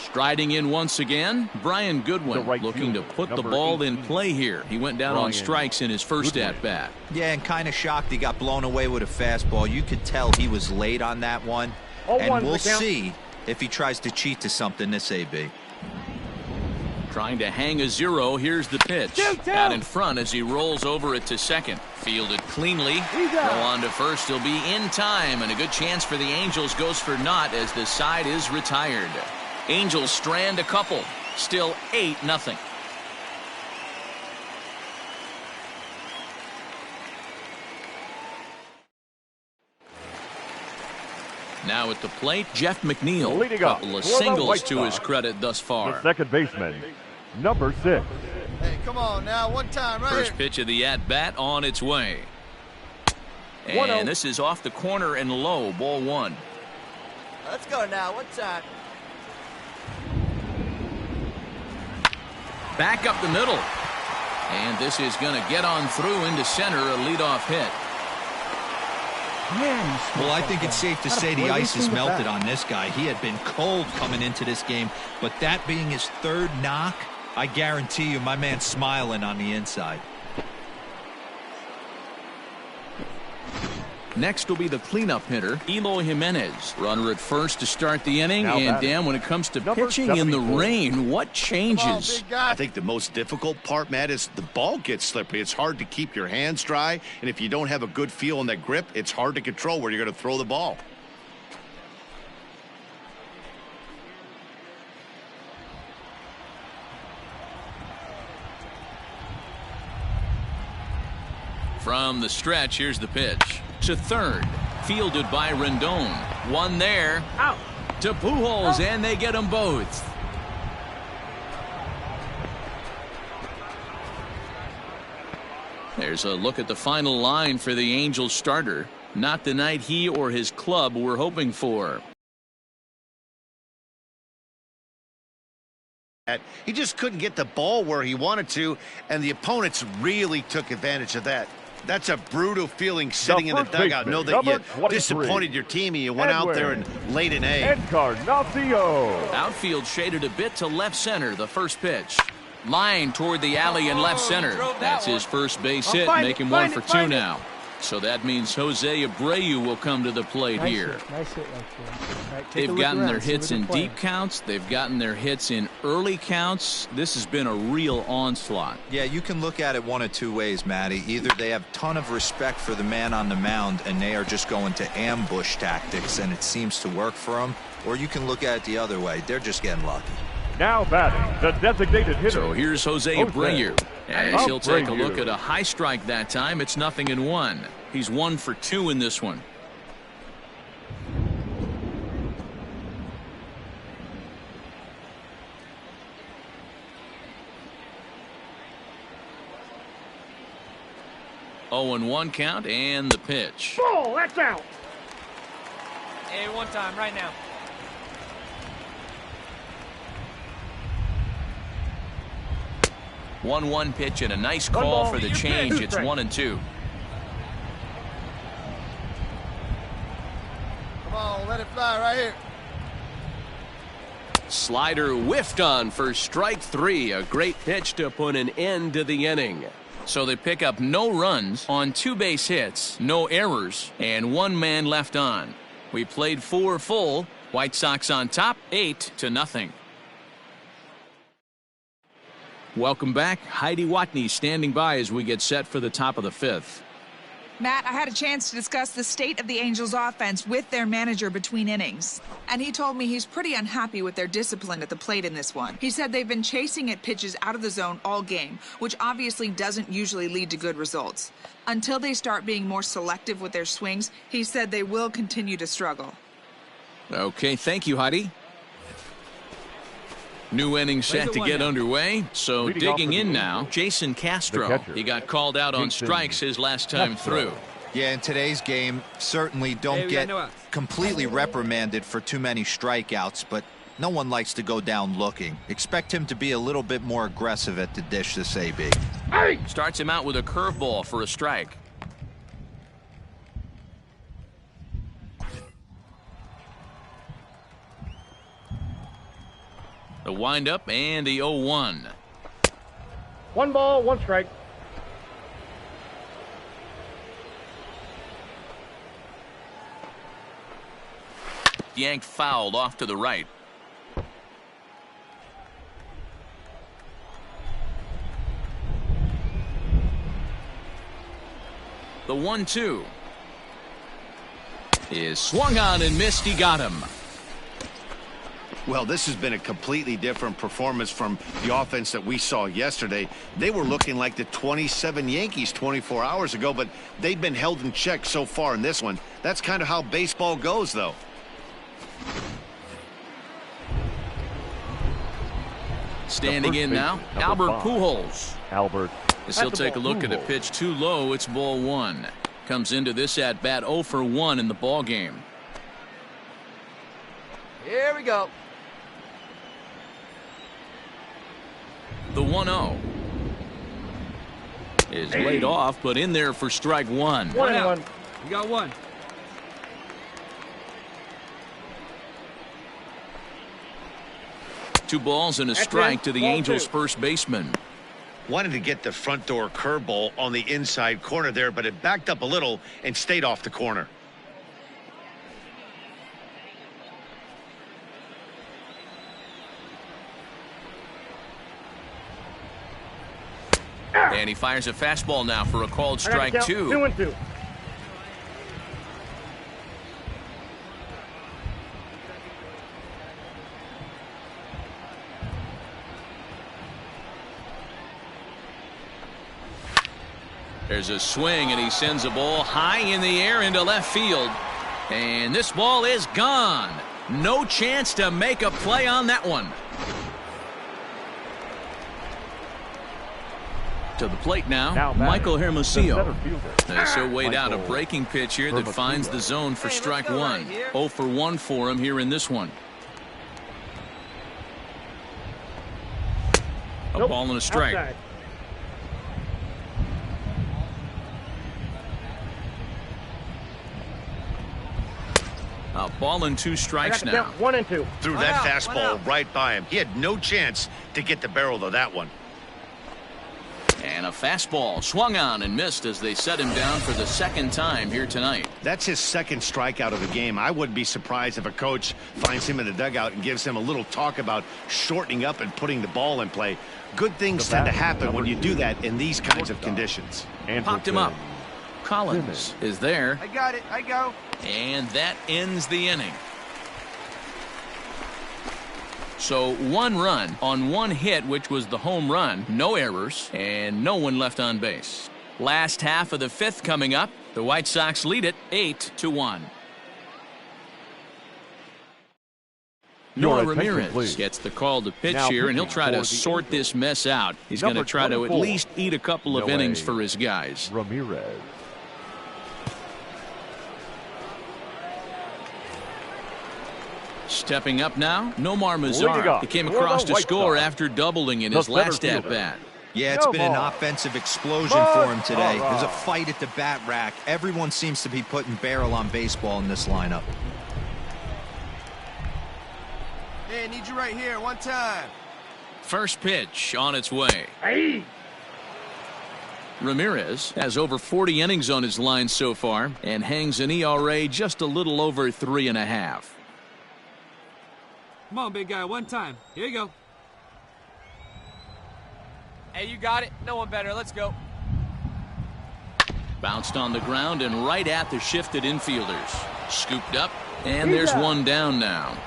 Striding in once again, Brian Goodwin looking to put the ball in play here. He went down on strikes in his first at-bat. Yeah, and kind of shocked he got blown away with a fastball. You could tell he was late on that one. And we'll see if he tries to cheat to something this AB. Trying to hang a 0. Here's the pitch. Out in front as he rolls over it to second. Fielded cleanly. Go on to first. He'll be in time, and a good chance for the Angels goes for naught as the side is retired. Angels strand a couple. Still 8-0. Now at the plate, Jeff McNeil. Leading couple up of singles to his credit thus far. The second baseman, number 6. Hey, come on now, one time right First here. pitch of the at-bat on its way. And this is off the corner and low, ball one. Let's go now, one time. Back up the middle. And this is going to get on through into center, a leadoff hit. Well, I think it's safe to say the ice is melted on this guy. He had been cold coming into this game, but that being his third knock, I guarantee you my man's smiling on the inside. Next will be the cleanup hitter, Eloy Jimenez. Runner at first to start the inning. Now and Dan, when it comes to pitching in the rain, what changes? I think the most difficult part, Matt, is the ball gets slippery. It's hard to keep your hands dry, and if you don't have a good feel on that grip, it's hard to control where you're going to throw the ball. From the stretch, here's the pitch. To third, fielded by Rendon. One there. Out. To Pujols, and they get them both. There's a look at the final line for the Angels starter. Not the night he or his club were hoping for. He just couldn't get the ball where he wanted to, and the opponents really took advantage of that. That's a brutal feeling sitting in the dugout. Know that you disappointed your team and you went out there and laid an egg. Outfield shaded a bit to left center, the first pitch. Line toward the alley in left center. That's his first base hit, making one for two now. So that means Jose Abreu will come to the plate here. Nice hit right there. Right, they've gotten their hits in deep counts. They've gotten their hits in early counts. This has been a real onslaught. Yeah, you can look at it one of two ways, Matty. Either they have a ton of respect for the man on the mound and they are just going to ambush tactics and it seems to work for them, or you can look at it the other way. They're just getting lucky. Now batting, the designated hitter. So here's Jose Abreu. As he'll take a look at a high strike that time. It's 0-1. He's 1 for 2 in this one. Oh, and 1 count, and the pitch. Ball, that's out. Hey, one time, right now. One pitch and a nice call for the change. It's 1-2. Come on, let it fly right here. Slider whiffed on for strike 3. A great pitch to put an end to the inning. So they pick up no runs on 2 base hits, no errors, and 1 man left on. We played 4 full. White Sox on top, 8-0. Welcome back. Heidi Watney standing by as we get set for the top of the 5th. Matt, I had a chance to discuss the state of the Angels offense with their manager between innings. And he told me he's pretty unhappy with their discipline at the plate in this one. He said they've been chasing at pitches out of the zone all game, which obviously doesn't usually lead to good results. Until they start being more selective with their swings, he said they will continue to struggle. Okay, thank you, Heidi. New inning set to get underway. So digging in now, Jason Castro. He got called out on strikes his last time through. Yeah, in today's game, certainly don't get completely reprimanded for too many strikeouts, but no one likes to go down looking. Expect him to be a little bit more aggressive at the dish this AB. Starts him out with a curveball for a strike. The windup and the 0-1. 1 ball, 1 strike. Yanked fouled off to the right. The 1-2 is swung on and missed. He got him. Well, this has been a completely different performance from the offense that we saw yesterday. They were looking like the 27 Yankees 24 hours ago, but they've been held in check so far in this one. That's kind of how baseball goes, though. Standing in now, Albert Pujols. Albert. As he'll take a look at a pitch too low, it's ball one. Comes into this at bat 0 for 1 in the ball game. Here we go. The 1-0 is laid off, but in there for strike one. One out. You got one. Two balls and a strike to the Angels' first baseman. Wanted to get the front door curveball on the inside corner there, but it backed up a little and stayed off the corner. And he fires a fastball now for a called strike 2. 2-2. There's a swing, and he sends a ball high in the air into left field. And this ball is gone. No chance to make a play on that one. To the plate now Michael Hermosillo. As he'll wait out a breaking pitch here that finds the zone for strike one. 0 for 1 for him here in this one. A ball and a strike. Outside. A ball and 2 strikes now. 1-2. Threw that fastball right by him. He had no chance to get the barrel of that one. And a fastball swung on and missed as they set him down for the second time here tonight. That's his second strikeout of the game. I wouldn't be surprised if a coach finds him in the dugout and gives him a little talk about shortening up and putting the ball in play. Good things tend to happen when you do that in these kinds of conditions. Popped him up. Collins is there. I got it. I go. And that ends the inning. So 1 run on 1 hit, which was the home run, no errors, and no one left on base. Last half of the 5th coming up. The White Sox lead it 8-1. Noah Ramirez gets the call to pitch here, and he'll try to sort this mess out. He's going to try to at least eat a couple of innings for his guys. Ramirez. Stepping up now, Nomar Mazara. He came across to score after doubling in his last at-bat. Yeah, it's been an offensive explosion for him today. There's a fight at the bat rack. Everyone seems to be putting barrel on baseball in this lineup. Hey, I need you right here, one time. First pitch on its way. Hey. Ramirez has over 40 innings on his line so far and hangs an ERA just a little over 3.5. Come on, big guy, one time. Here you go. Hey, you got it. No one better. Let's go. Bounced on the ground and right at the shifted infielders. Scooped up, and there's one down now.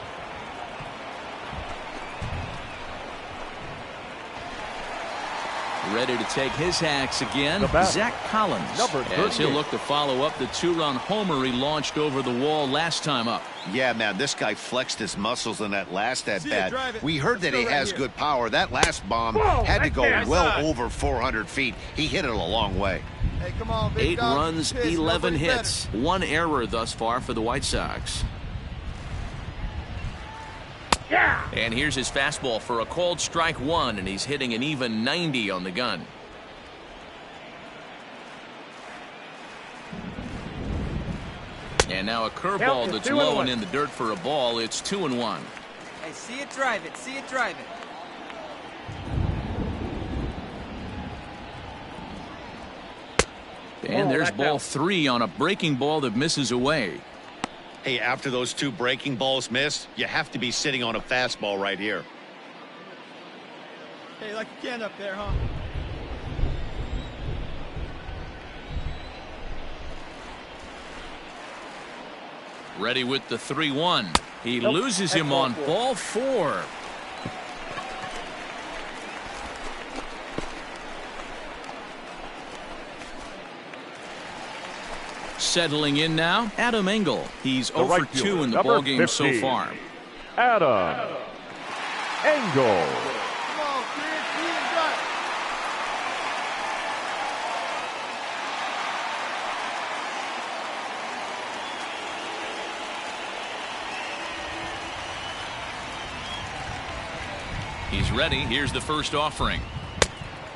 Ready to take his hacks again, Zach Collins, as he'll look to follow up the 2-run homer he launched over the wall last time up. Yeah, man, this guy flexed his muscles in that last at-bat. We heard that he has good power. That last bomb had to go well over 400 feet. He hit it a long way. Hey, come on, big 8 dog. runs, 11 hits, 1 error thus far for the White Sox. Yeah. And here's his fastball for a called strike 1, and he's hitting an even 90 on the gun. And now a curveball that's low and in the dirt for a ball. It's 2-1. Hey, see it, drive it. See it, drive it. And there's ball 3 on a breaking ball that misses away. Hey, after those 2 breaking balls missed, you have to be sitting on a fastball right here. Hey, like you can up there, huh? Ready with the 3-1. He loses him on ball 4. Settling in now, Adam Engel. He's 0 for 2 in the ballgame so far. Adam Engel. Come on, He's ready. Here's the first offering.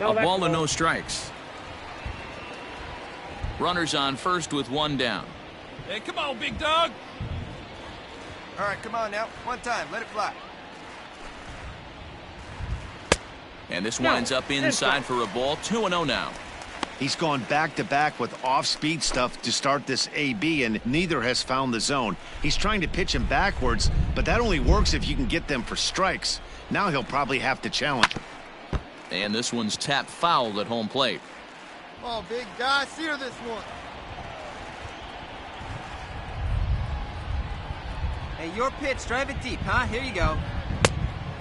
No, A ball and no strikes. Runners on first with one down. Hey, come on, big dog. All right, come on now. One time. Let it fly. And this winds up inside for a ball. 2-0 now. He's gone back-to-back with off-speed stuff to start this AB, and neither has found the zone. He's trying to pitch him backwards, but that only works if you can get them for strikes. Now he'll probably have to challenge. And this one's tapped foul at home plate. Come on, big guy. Sear this one. Hey, your pitch. Drive it deep, huh? Here you go.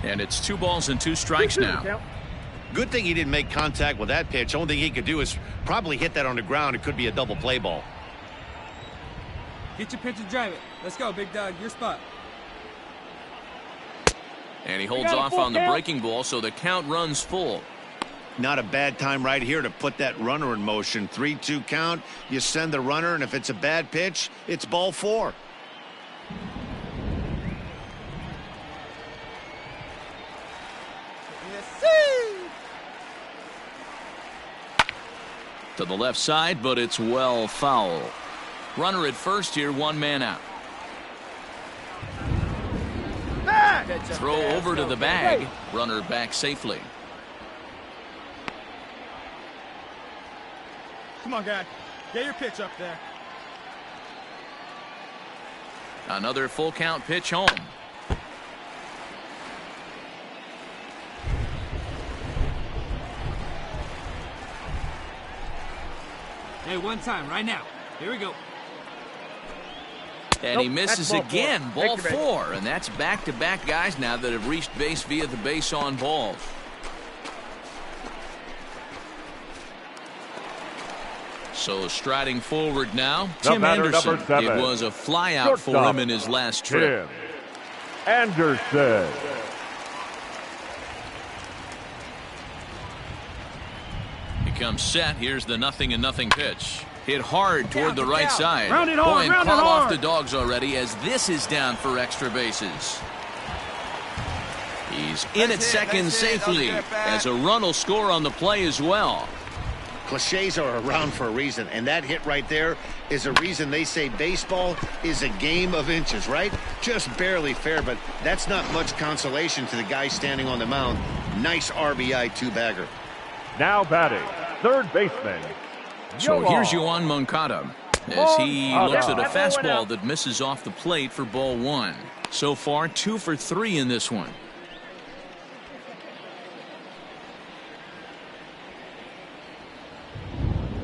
And it's 2 balls and 2 strikes now. Good thing he didn't make contact with that pitch. Only thing he could do is probably hit that on the ground. It could be a double play ball. Get your pitch and drive it. Let's go, big dog. Your spot. And he holds off on the breaking ball, so the count runs full. Not a bad time right here to put that runner in motion. 3-2 count. You send the runner, and if it's a bad pitch, it's ball 4. To the left side, but it's well foul. Runner at first here, 1 man out. Throw over to the bag. Runner back safely. Come on, guy. Get your pitch up there. Another full count pitch home. Hey, one time, right now. Here we go. And he misses again. Ball 4. And that's back-to-back guys now that have reached base via the base on balls. So striding forward now, Tim Anderson. It was a flyout for him in his last trip. Tim Anderson. Becomes set. Here's the 0-0 pitch. Hit hard toward the right side. Round it hard, Boy, round it caught off hard. the dogs already as this is down for extra bases. He's in at second safely as a run will score on the play as well. Cliches are around for a reason, and that hit right there is a reason they say baseball is a game of inches, right? Just barely fair, but that's not much consolation to the guy standing on the mound. Nice RBI 2-bagger. Now batting, third baseman. So here's Yoan Moncada as he looks at a fastball that misses off the plate for ball 1. So far, 2 for 3 in this one.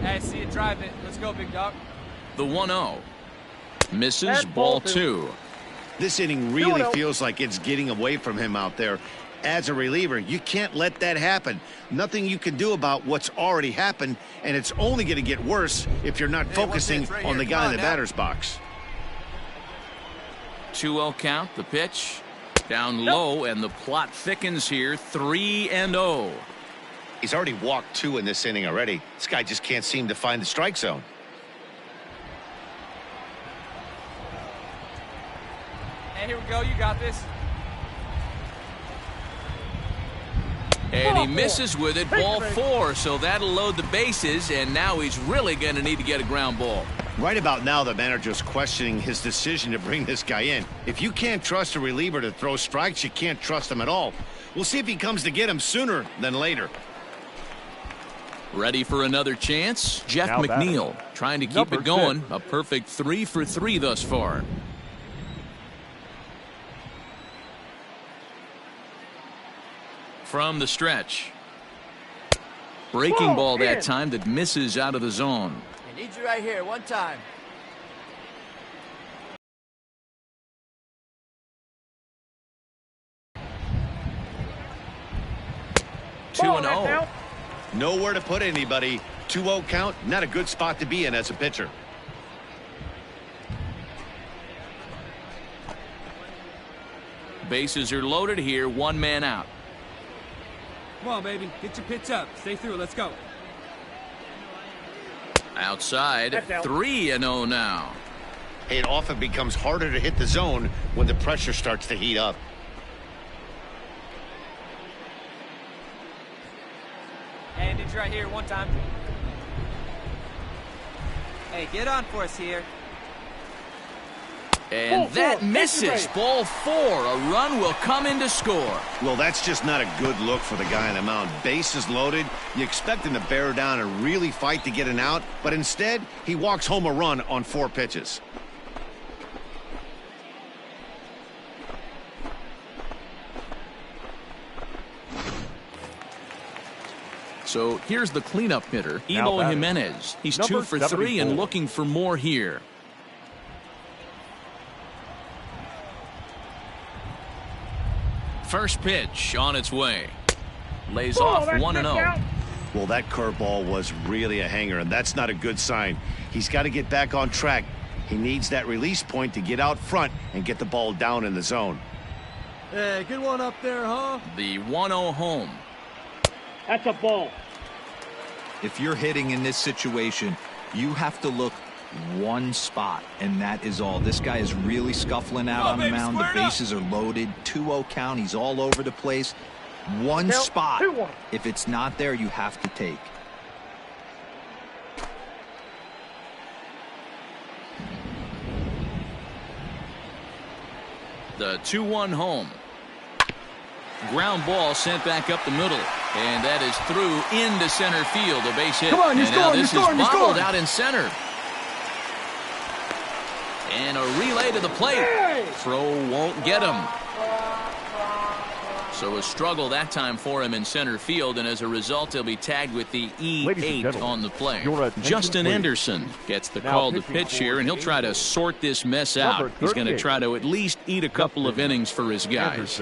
Hey, see you drive it. Let's go, big dog. The 1-0. Misses, ball 2. This inning really feels like it's getting away from him out there. As a reliever, you can't let that happen. Nothing you can do about what's already happened, and it's only going to get worse if you're not focusing on the guy in the batter's box. 2-0 count, the pitch. Down low, and the plot thickens here. 3-0. He's already walked 2 in this inning already. This guy just can't seem to find the strike zone. Hey, here we go. You got this. And he misses with it, ball 4, so that'll load the bases, and now he's really going to need to get a ground ball. Right about now, the manager's questioning his decision to bring this guy in. If you can't trust a reliever to throw strikes, you can't trust him at all. We'll see if he comes to get him sooner than later. Ready for another chance? Jeff McNeil trying to keep it going. A perfect 3 for 3 thus far. From the stretch. Breaking ball that time that misses out of the zone. I need you right here, one time. Two and 0. Nowhere to put anybody. 2-0 count, not a good spot to be in as a pitcher. Bases are loaded here, 1 man out. Come on, baby. Get your pitch up. Stay through. Let's go. Outside, 3-0 now. It often becomes harder to hit the zone when the pressure starts to heat up. Andy's right here, one time. Hey, get on for us here. And that misses. Ball 4. A run will come in to score. Well, that's just not a good look for the guy on the mound. Bases loaded. You expect him to bear down and really fight to get an out, but instead, he walks home a run on 4 pitches. So here's the cleanup hitter, Eloy Jimenez. He's 2 for 3 and looking for more here. First pitch on its way. Lays off 1-0. Well, that curveball was really a hanger, and that's not a good sign. He's got to get back on track. He needs that release point to get out front and get the ball down in the zone. Hey, good one up there, huh? The 1-0 home. That's a ball. If you're hitting in this situation, you have to look one spot, and that is all. This guy is really scuffling out on the mound. The bases are loaded. 2-0 count. He's all over the place. One spot. If it's not there, you have to take. The 2-1 home. Ground ball sent back up the middle, and that is through into center field. A base hit. Come on, you're and now scoring, this you're is scoring, you're bobbled scoring. out in center. And a relay to the plate. Throw won't get him. So a struggle that time for him in center field, and as a result, he'll be tagged with the E8 on the play. Justin Anderson gets the call to pitch here, and he'll try to sort this mess out. He's going to try to at least eat a couple of innings for his guys.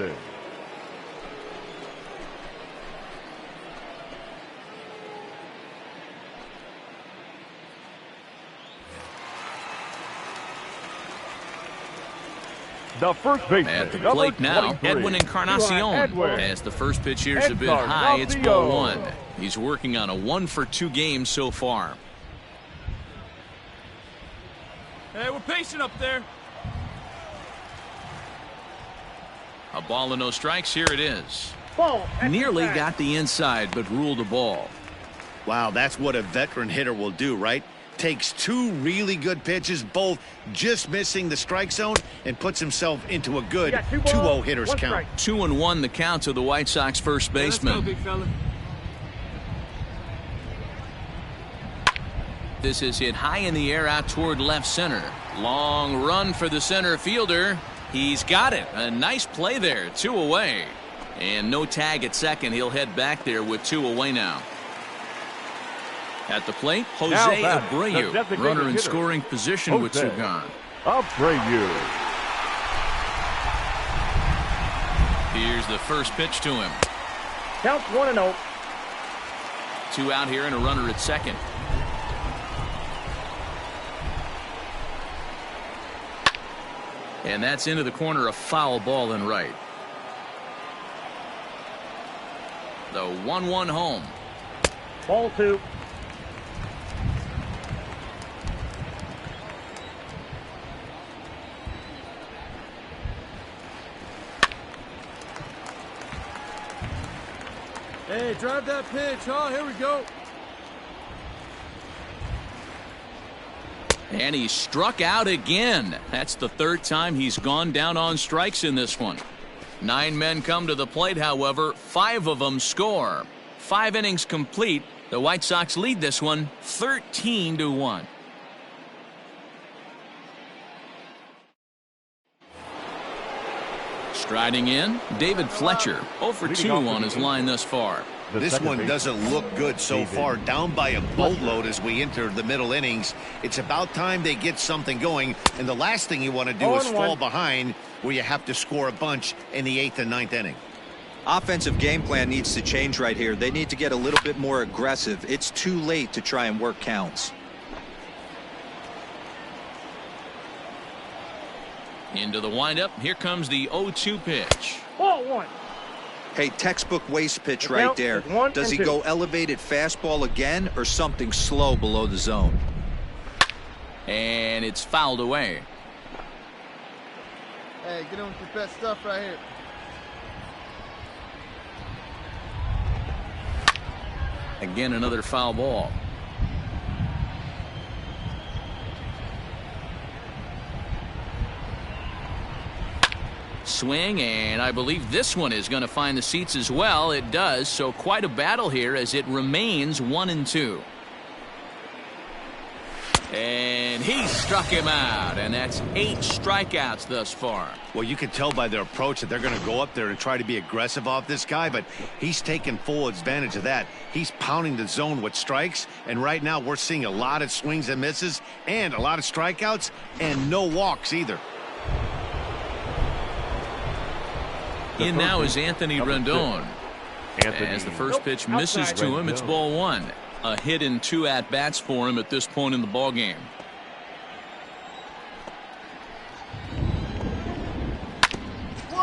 The first baseman at the plate now, Edwin Encarnacion. As the first pitch here is a bit high, it's ball 1. He's working on a 1-for-2 game so far. Hey, we're patient up there. A ball and no strikes. Here it is. Ball. Nearly got the inside, but ruled a ball. Wow, that's what a veteran hitter will do, right? Takes 2 really good pitches, both just missing the strike zone, and puts himself into a good 2-0 hitter's count. 2-1 the count to the White Sox first baseman. Let's go, big fella. This is hit high in the air out toward left center. Long run for the center fielder. He's got it. A nice play there. 2 away. And no tag at second. He'll head back there with 2 away now. At the plate, Jose Abreu, runner in scoring position with 2 gone. Abreu. Here's the first pitch to him. Counts 1-0. 2 out here and a runner at second. And that's into the corner, a foul ball and right. The 1-1 home. Ball 2. Hey, drive that pitch, huh? Here we go. And he struck out again. That's the 3rd time he's gone down on strikes in this one. 9 men come to the plate, however. 5 of them score. 5 innings complete. The White Sox lead this one 13-1. Striding in, David Fletcher, 0 for 2 on his line thus far. This one doesn't look good so far. Down by a boatload as we enter the middle innings. It's about time they get something going, and the last thing you want to do is fall behind where you have to score a bunch in the 8th and 9th inning. Offensive game plan needs to change right here. They need to get a little bit more aggressive. It's too late to try and work counts. Into the windup. Here comes the 0-2 pitch. Ball 1. Hey, textbook waste pitch right there. Does he go elevated fastball again or something slow below the zone? And it's fouled away. Hey, get on with your best stuff right here. Again, another foul ball. Swing, and I believe this one is going to find the seats as well. It does, so quite a battle here as it remains 1-2. And he struck him out, and that's 8 strikeouts thus far. Well, you can tell by their approach that they're going to go up there and try to be aggressive off this guy, but he's taking full advantage of that. He's pounding the zone with strikes, and right now we're seeing a lot of swings and misses and a lot of strikeouts and no walks either. In now is Anthony Rendon. As the first pitch misses to him, it's ball 1. A hit in 2 at-bats for him at this point in the ballgame.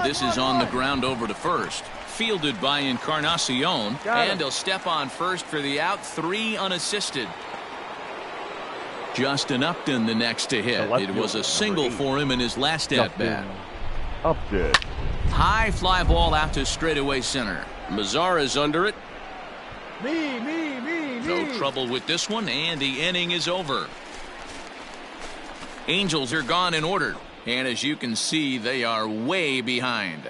This is on the ground over to first. Fielded by Encarnacion. And he'll step on first for the out. 3 unassisted. Justin Upton the next to hit. It was a single for him in his last at-bat. Upton. High fly ball out to straightaway center. Mazara's under it. No trouble with this one, and the inning is over. Angels are gone in order, and as you can see, they are way behind.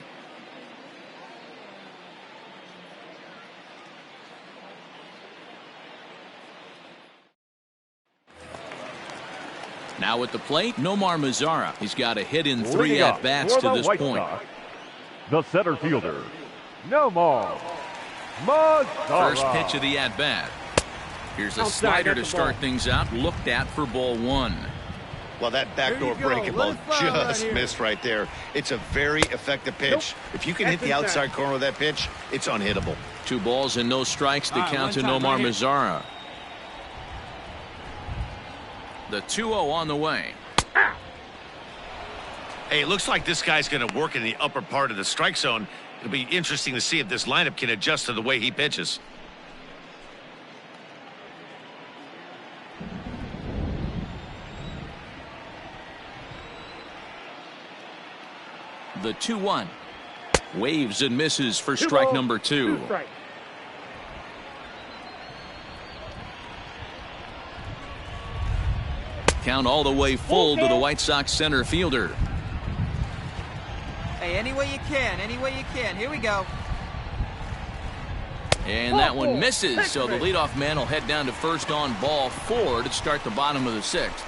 Now at the plate, Nomar Mazara. He's got a hit in 3 at-bats to this point. The center fielder, Nomar Mazara. First pitch of the at-bat. Here's a slider to start things out. Looked at for ball 1. Well, that backdoor breaking ball just missed right there. It's a very effective pitch. If you can hit the outside corner of that pitch, it's unhittable. 2 balls and no strikes to count to Nomar Mazara. The 2-0 on the way. Hey, it looks like this guy's going to work in the upper part of the strike zone. It'll be interesting to see if this lineup can adjust to the way he pitches. The 2-1. Waves and misses for strike number 2. Count all the way full to the White Sox center fielder. Hey, any way you can, any way you can. Here we go. And that one misses, so the leadoff man will head down to first on ball 4 to start the bottom of the 6th.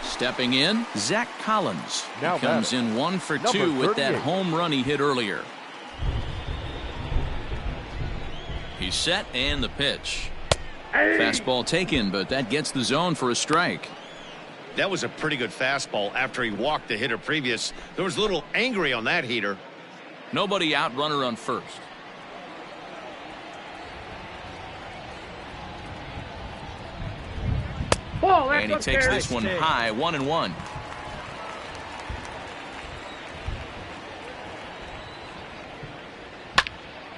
Stepping in, Zach Collins. He comes in 1 for 2 with that home run he hit earlier. He's set, and the pitch. Fastball taken, but that gets the zone for a strike. That was a pretty good fastball after he walked the hitter previous. There was a little angry on that heater. Nobody out, runner on first. And he takes this one high, 1-1.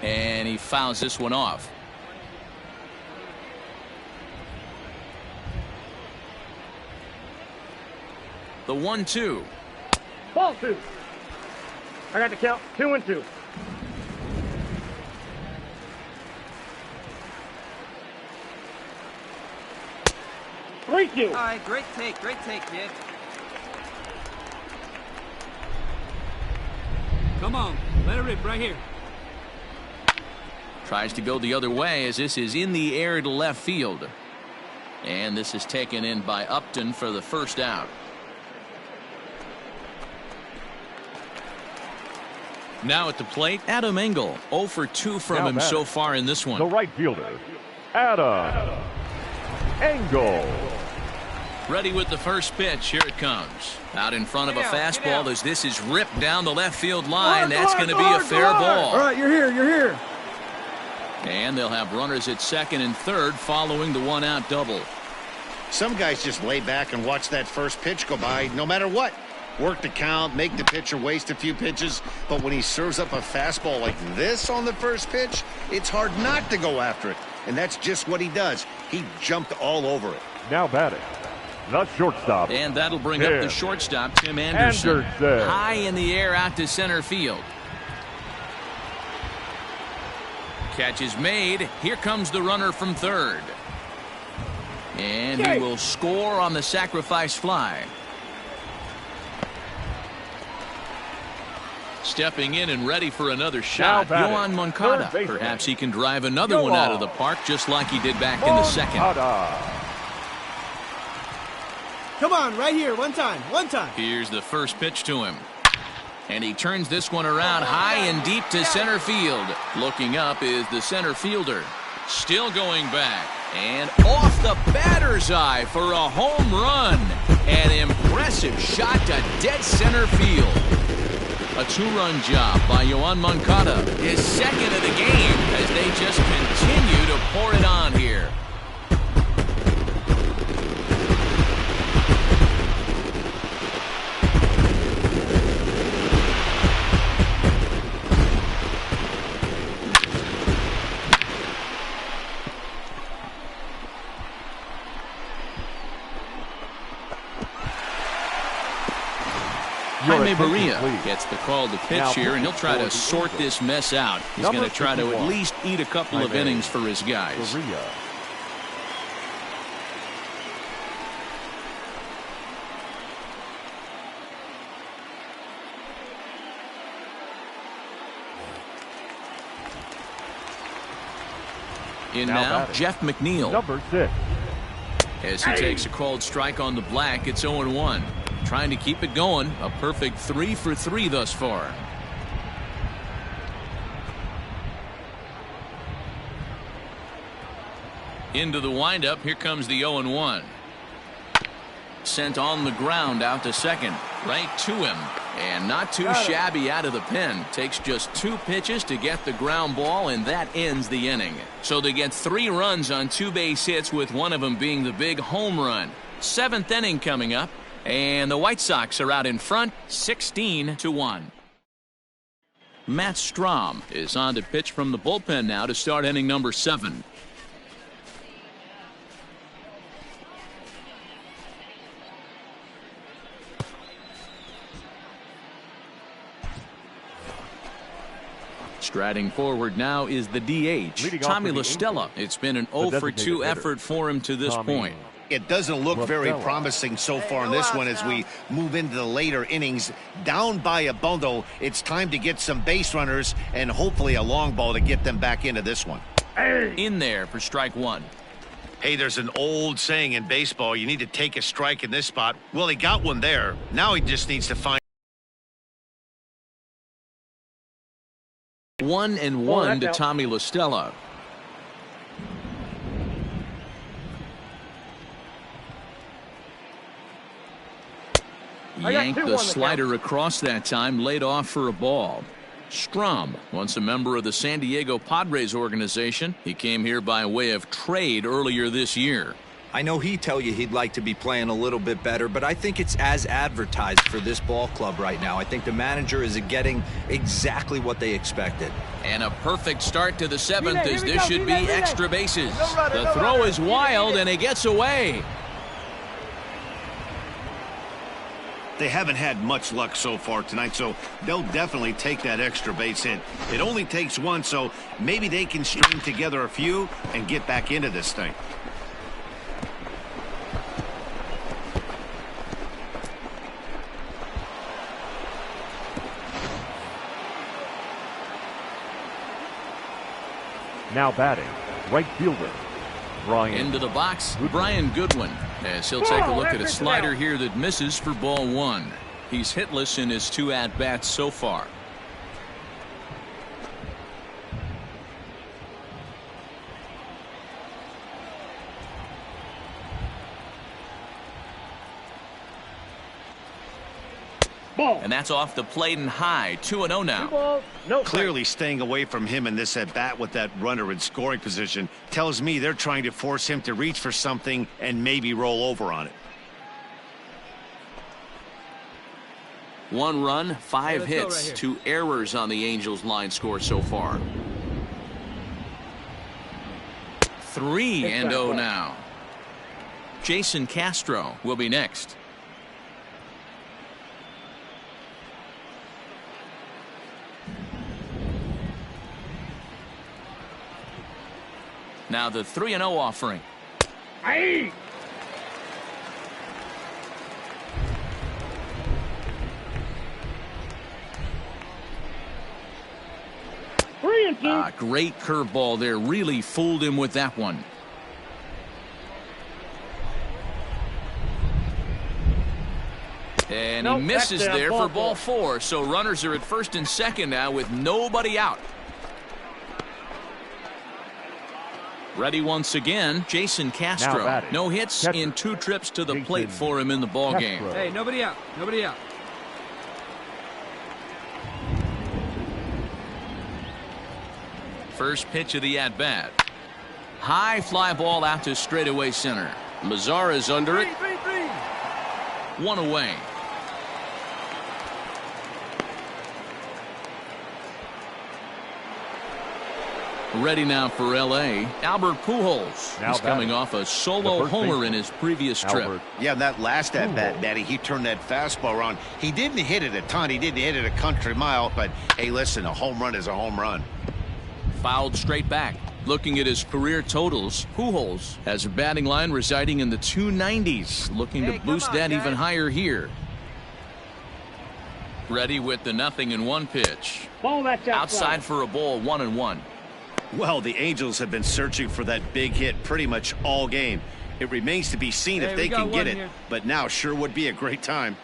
And he fouls this one off. The 1-2. Ball 2. I got the count. 2-2. All right, great take, kid. Come on, let it rip right here. Tries to go the other way as this is in the air to left field. And this is taken in by Upton for the first out. Now at the plate, Adam Engel. 0 for 2 from him so far in this one. The right fielder, Adam Engel. Ready with the first pitch. Here it comes. Out in front of a fastball as this is ripped down the left field line. That's going to be a fair ball. All right, you're here. And they'll have runners at second and third following the 1-out double. Some guys just lay back and watch that first pitch go by no matter what. Work the count, make the pitcher waste a few pitches, but when he serves up a fastball like this on the first pitch, it's hard not to go after it. And that's just what he does. He jumped all over it. Now batting, the shortstop. And that'll bring up the shortstop, Tim Anderson. High in the air out to center field. Catch is made. Here comes the runner from third. And he will score on the sacrifice fly. Stepping in and ready for another shot, Yohan Moncada. Perhaps he can drive another one out of the park just like he did back in the second. Come on, right here, one time. Here's the first pitch to him. And he turns this one around high and deep to center field. Looking up is the center fielder. Still going back. And off the batter's eye for a home run. An impressive shot to dead center field. A two-run job by Yohan Moncada. His second of the game as they just continue to pour it on here. Jaime Barria gets the call to pitch here, and he'll try to sort this mess out. He's going to try to at least eat a couple of innings for his guys. In now, Jeff McNeil. Number 6. As he takes a called strike on the black, it's 0-1. Trying to keep it going. A perfect 3 for 3 thus far. Into the windup. Here comes the 0-1. Sent on the ground out to second. Right to him. And not too shabby out of the pen. Takes just 2 pitches to get the ground ball, and that ends the inning. So they get 3 runs on 2 base hits, with one of them being the big home run. 7th inning coming up. And the White Sox are out in front, 16-1. Matt Strahm is on to pitch from the bullpen now to start inning number 7. Striding forward now is the DH, Tommy La Stella. It's been an 0 for 2 effort for him to this point. It doesn't look very promising so far in this one as we move into the later innings. Down by a bundle, it's time to get some base runners and hopefully a long ball to get them back into this one. In there for strike 1. Hey, there's an old saying in baseball, you need to take a strike in this spot. Well, he got one there. Now he just needs to find 1-1 to Tommy La Stella. Yanked the slider across that time, laid off for a ball. Strahm, once a member of the San Diego Padres organization. He came here by way of trade earlier this year. I know he'd tell you he'd like to be playing a little bit better, but I think it's as advertised for this ball club right now. I think the manager is getting exactly what they expected. And a perfect start to the 7th as this should be extra bases. The throw is wild and it gets away. They haven't had much luck so far tonight, so they'll definitely take that extra base hit. It only takes one, so maybe they can string together a few and get back into this thing. Now batting, right fielder, Brian. Into the box, Brian Goodwin, as he'll take a look at a slider here that misses for ball 1. He's hitless in his 2 at-bats so far. And that's off the plate and high. 2-0 now. Clearly staying away from him in this at-bat with that runner in scoring position tells me they're trying to force him to reach for something and maybe roll over on it. 1 run, 5 hits, right 2 errors on the Angels line score so far. 3-0 now. Jason Castro will be next. Now the 3-0 offering. Aye. Great curveball there. Really fooled him with that one. And he misses there for ball 4. So runners are at first and second now with nobody out. Ready once again, Jason Castro. No hits in 2 trips to the plate for him in the ball game. Hey, nobody out. Nobody out. First pitch of the at-bat. High fly ball out to straightaway center. Mazara's under it. 1 away. Ready now for L.A. Albert Pujols. He's coming off a solo homer in his previous trip. Yeah, that last at-bat, Matty, he turned that fastball around. He didn't hit it a ton. He didn't hit it a country mile. But, hey, listen, a home run is a home run. Fouled straight back. Looking at his career totals, Pujols has a batting line residing in the 290s. Looking to boost that even higher here. Ready with the 0-1 pitch. Outside for a ball, 1-1. Well, the Angels have been searching for that big hit pretty much all game. It remains to be seen if they can get it, but now sure would be a great time.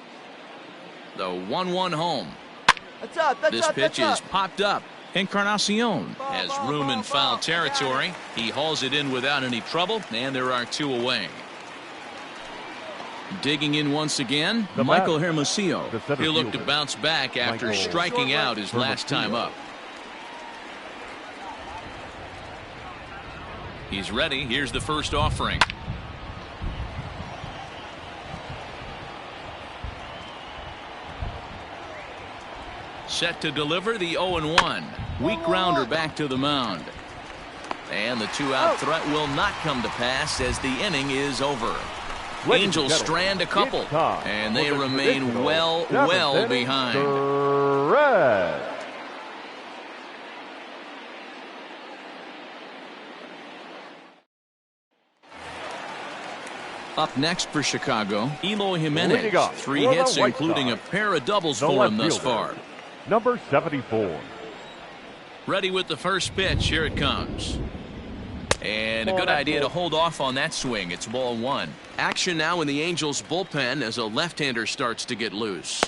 The 1-1 home. This pitch is popped up. Encarnacion has room in foul territory. He hauls it in without any trouble, and there are 2 away. Digging in once again, Michael Hermosillo. He'll look to bounce back after striking out his last time up. He's ready. Here's the first offering. Set to deliver the 0-1. Weak grounder back to the mound. And the 2-out threat will not come to pass as the inning is over. Angels strand a couple, and they remain well behind. Up next for Chicago, Eloy Jimenez. 3 hits, including a pair of doubles for him thus far. Number 74. Ready with the first pitch. Here it comes. And a good idea to hold off on that swing. It's ball 1. Action now in the Angels bullpen as a left-hander starts to get loose.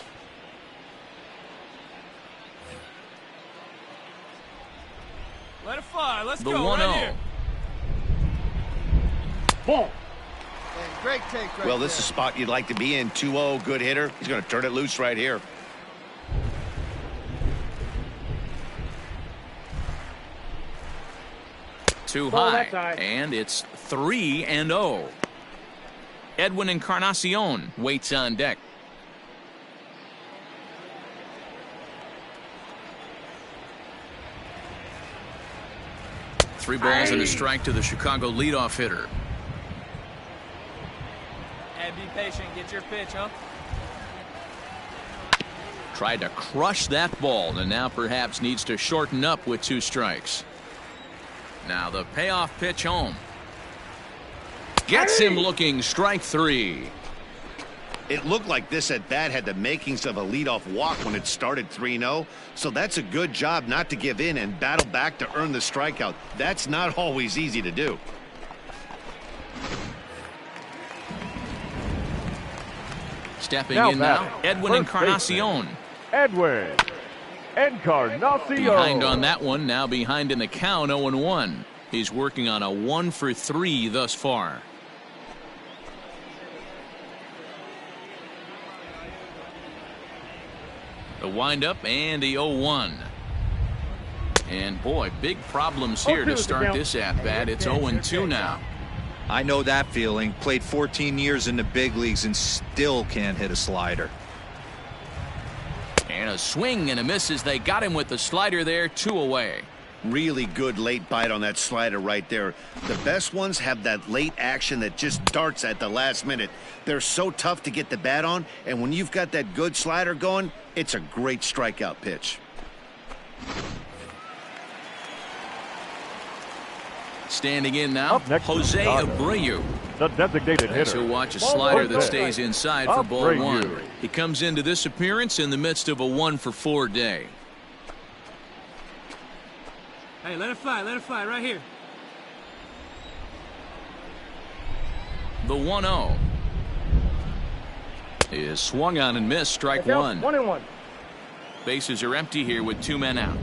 Let it fly. Let's the go. 1-0. Right here. Ball. Great take right well, this is a spot you'd like to be in. 2-0, good hitter. He's going to turn it loose right here. Too high, and it's 3-0. Edwin Encarnacion waits on deck. Three balls and a strike to the Chicago leadoff hitter. And be patient. Get your pitch, huh? Tried to crush that ball, and now perhaps needs to shorten up with 2 strikes. Now the payoff pitch home. Gets him looking. Strike 3. It looked like this at bat had the makings of a leadoff walk when it started 3-0. So that's a good job not to give in and battle back to earn the strikeout. That's not always easy to do. Stepping in now, Edwin Encarnacion. Edwin Encarnacion. Behind on that one, now behind in the count, 0-1. He's working on a 1-for-3 thus far. The windup and the 0-1. And boy, big problems here to start this at bat. It's 0-2 now. I know that feeling. Played 14 years in the big leagues and still can't hit a slider. And a swing and a miss as they got him with the slider there. 2 away. Really good late bite on that slider right there. The best ones have that late action that just darts at the last minute. They're so tough to get the bat on, and when you've got that good slider going, it's a great strikeout pitch. Standing in now, Jose Abreu. The designated As hitter. he'll watch a slider that stays inside for ball Abreu. one. He comes into this appearance in the midst of a 1-for-4 day. Hey, let it fly right here. The 1-0 is swung on and missed. Strike one. 1-1. Bases are empty here with 2 men out.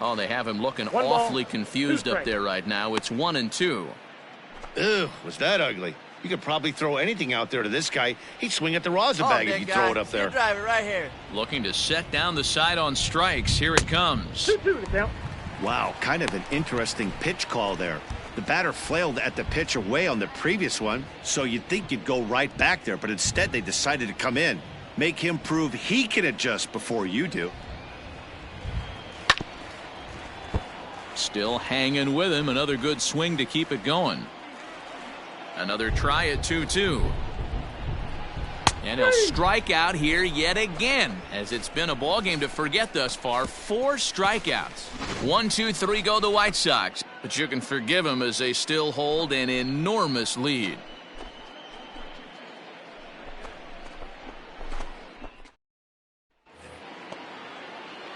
Oh, they have him looking awfully confused up there right now. It's 1-2. Ew, was that ugly? You could probably throw anything out there to this guy. He'd swing at the rosin bag if you throw it up there. Drive it right here. Looking to set down the side on strikes. Here it comes. 2-2 to count. Wow, kind of an interesting pitch call there. The batter flailed at the pitch away on the previous one, so you'd think you'd go right back there, but instead they decided to come in. Make him prove he can adjust before you do. Still hanging with him. Another good swing to keep it going. Another try at 2-2. And he'll strike out here yet again, as it's been a ball game to forget thus far. 4 strikeouts. 1-2-3 go the White Sox, but you can forgive them as they still hold an enormous lead.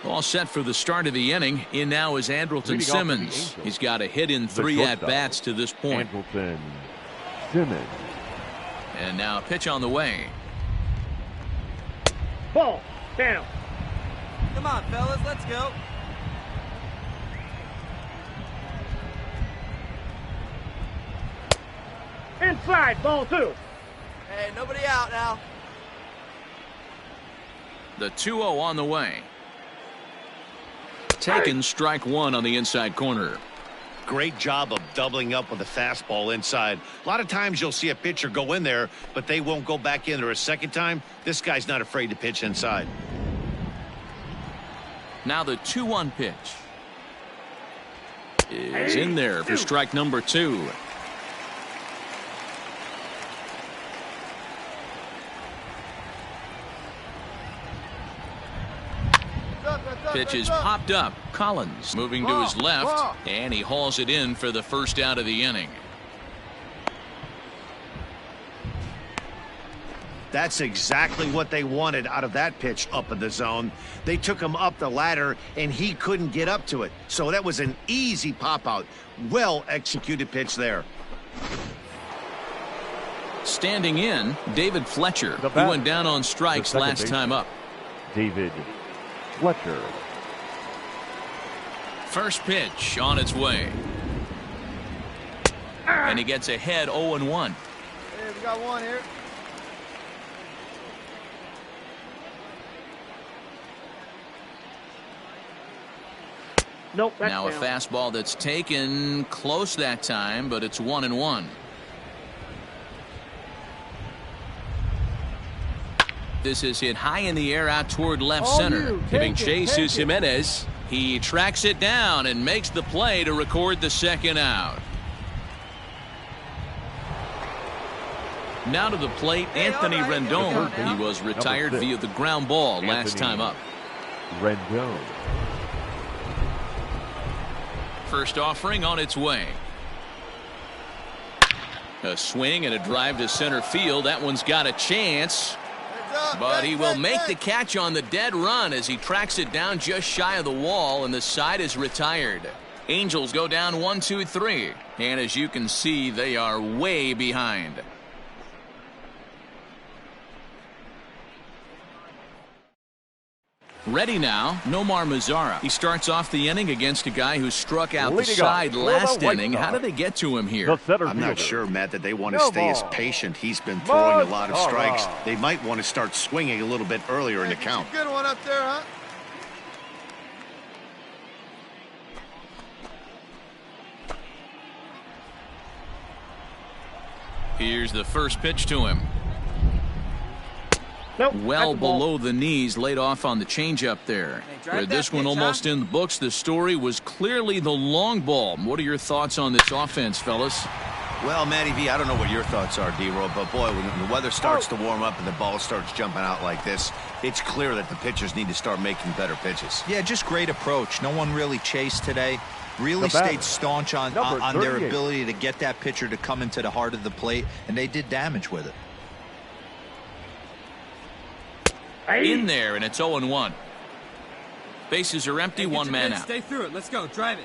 All set for the start of the inning. In now is Andrelton Simmons. He's got a hit in 3 at-bats to this point. Andrelton Simmons. And now a pitch on the way. Ball. Down. Come on, fellas, let's go. Inside. Ball 2. Hey, nobody out now. The 2-0 on the way. Taken strike one on the inside corner. Great job of doubling up with a fastball inside. A lot of times you'll see a pitcher go in there, but they won't go back in there a second time. This guy's not afraid to pitch inside. Now the 2-1 pitch is in there for strike number 2. Pitch is popped up. Collins moving to his left, and he hauls it in for the first out of the inning. That's exactly what they wanted out of that pitch up in the zone. They took him up the ladder, and he couldn't get up to it. So that was an easy pop-out. Well-executed pitch there. Standing in, David Fletcher, who went down on strikes last time up. David Fletcher. First pitch on its way. And he gets ahead 0-1. Hey, we got one here. Nope. Now a down. fastball that's taken close that time, but it's 1-1. This is hit high in the air out toward left center. Giving chase is Jimenez. He tracks it down and makes the play to record the second out. Now to the plate, Anthony Rendon. He was retired via the ground ball last time up. Rendon. First offering on its way. A swing and a drive to center field. That one's got a chance. But he will make the catch on the dead run as he tracks it down just shy of the wall, and the side is retired. Angels go down 1-2-3, and as you can see, they are way behind. Ready now, Nomar Mazara. He starts off the inning against a guy who struck out the side last inning. How did they get to him here? I'm not sure, Matt, that they want to stay as patient. He's been throwing a lot of strikes. They might want to start swinging a little bit earlier in the count. Good one up there, huh? Here's the first pitch to him. Nope, well below the knees, laid off on the changeup there. With this one almost in the books, the story was clearly the long ball. What are your thoughts on this offense, fellas? Well, Matty V, I don't know what your thoughts are, D-Roll, but boy, when the weather starts to warm up and the ball starts jumping out like this, it's clear that the pitchers need to start making better pitches. Yeah, just great approach. No one really chased today. Really stayed staunch on their ability to get that pitcher to come into the heart of the plate, and they did damage with it. In there, and it's 0-1. Bases are empty, one man out. Stay through it. Let's go. Drive it.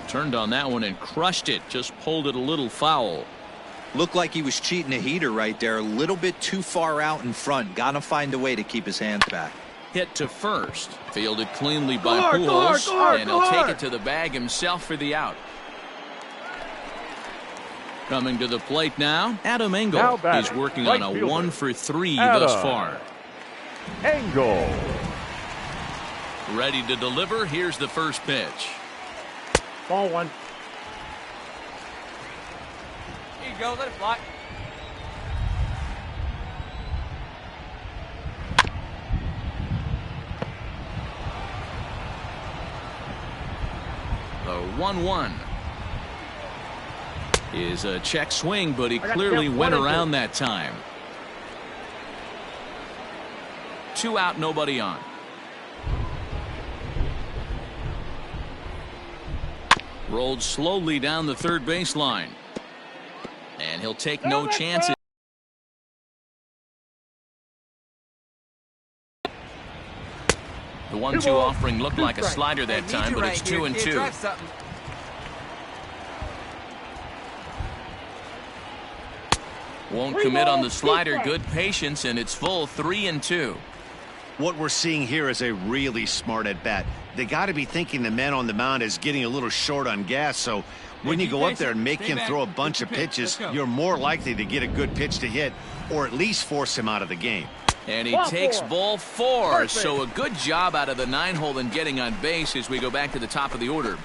Turned on that one and crushed it. Just pulled it a little foul. Looked like he was cheating a heater right there. A little bit too far out in front. Got to find a way to keep his hands back. Hit to first. Fielded cleanly by Pujols. And he'll take it to the bag himself for the out. Coming to the plate now, Adam Engel. He's working on a 1-for-3 thus far. Engel. Ready to deliver. Here's the first pitch. Ball one. Here you go. Let it fly. The 1-1 is a check swing, but he clearly went around that time. 2 out, nobody on. Rolled slowly down the third baseline. And he'll take no chances. The 1-2 offering looked like a slider that time, but it's 2-2. Won't commit on the slider. Good patience, and it's full 3-2. What we're seeing here is a really smart at bat. They got to be thinking the man on the mound is getting a little short on gas, so when you go up there and make him throw a bunch of pitches, you're more likely to get a good pitch to hit or at least force him out of the game. And he takes ball 4, so a good job out of the 9-hole in getting on base as we go back to the top of the order.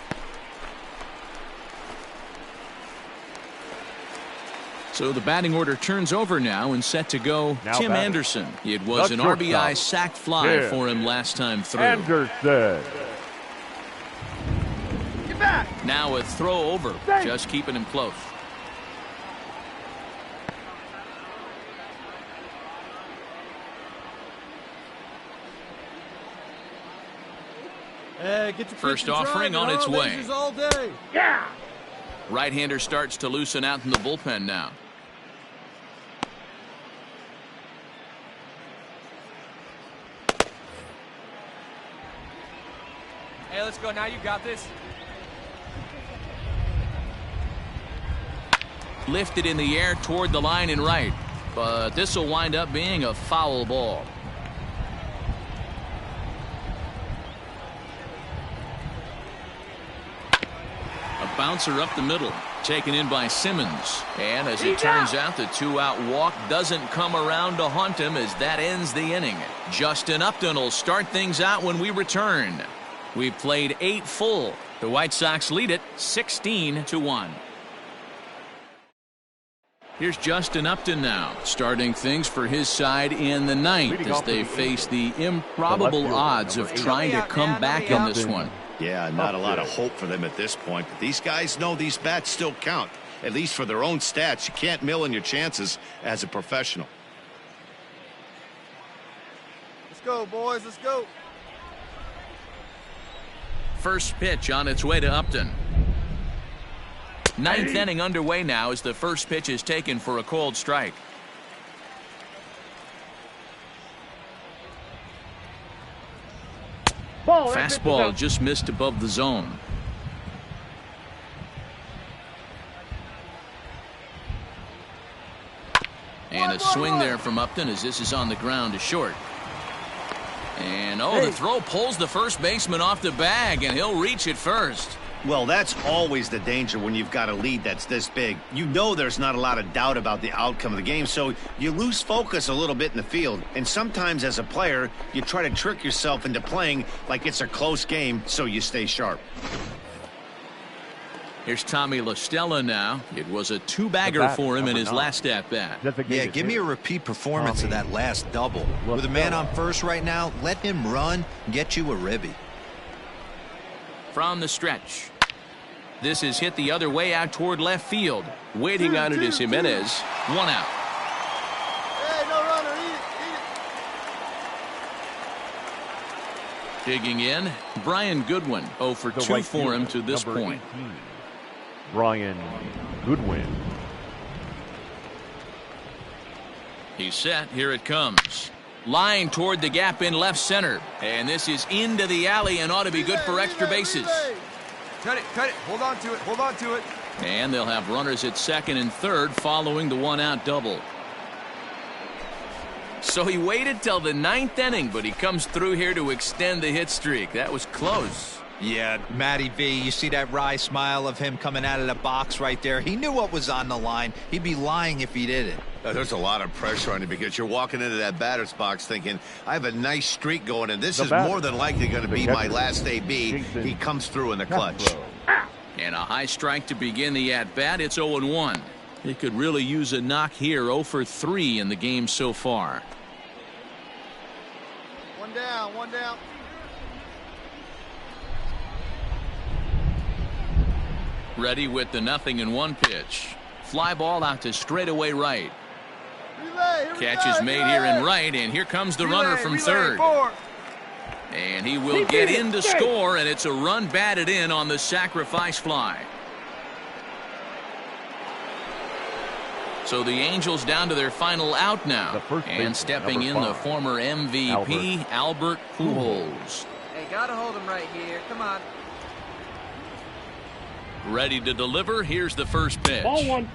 So the batting order turns over now and set to go Tim Anderson. It was an RBI sac fly for him last time through. Anderson. Get back. Now a throw over, just keeping him close. Hey, get your first offering on its way. All day. Yeah. Right-hander starts to loosen out in the bullpen now. Hey, let's go. Now you got this. Lifted in the air toward the line and right, but this will wind up being a foul ball. A bouncer up the middle, taken in by Simmons, and as it turns out, the 2-out walk doesn't come around to haunt him as that ends the inning. Justin Upton will start things out when we return. We played 8 full. The White Sox lead it 16-1. Here's Justin Upton now, starting things for his side in the 9th as they face the improbable odds of trying to come back in this one. Yeah, not a lot of hope for them at this point, but these guys know these bats still count, at least for their own stats. You can't mill in your chances as a professional. Let's go, boys. Let's go. First pitch on its way to Upton. 9th inning underway now as the first pitch is taken for a called strike. Fastball just missed above the zone. And a swing there from Upton as this is on the ground to short. And the throw pulls the first baseman off the bag, and he'll reach it first. Well, that's always the danger when you've got a lead that's this big. You know there's not a lot of doubt about the outcome of the game, so you lose focus a little bit in the field. And sometimes as a player, you try to trick yourself into playing like it's a close game so you stay sharp. Here's Tommy La Stella now. It was a 2-bagger for him in his last at-bat. Yeah, give me a repeat performance of that last double. With a man on first right now, let him run and get you a ribby. From the stretch. This is hit the other way out toward left field. Waiting on it is Jimenez. 1 out. Hey, no runner. Eat it. Digging in, Brian Goodwin. 0 for 2 for him to this point. 18, Brian Goodwin. He's set. Here it comes. Line toward the gap in left center. And this is into the alley and ought to be good for extra bases. Cut it, cut it. Hold on to it, hold on to it. And they'll have runners at second and third following the 1-out double. So he waited till the 9th inning, but he comes through here to extend the hit streak. That was close. Yeah, Matty V, you see that wry smile of him coming out of the box right there. He knew what was on the line. He'd be lying if he didn't. There's a lot of pressure on you because you're walking into that batter's box thinking, I have a nice streak going, and this is more than likely going to be my last AB. He comes through in the clutch. And a high strike to begin the at-bat. It's 0-1. He could really use a knock here. 0 for 3 in the game so far. One down, one down. Ready with the 0-1 pitch. Fly ball out to straightaway right. Catch is made here in right, and here comes the runner from third. And he will get in to score, and it's a run batted in on the sacrifice fly. So the Angels down to their final out now. And stepping in the former MVP, Albert Pujols. Hey, gotta hold him right here. Come on. Ready to deliver. Here's the first pitch. Ball 1.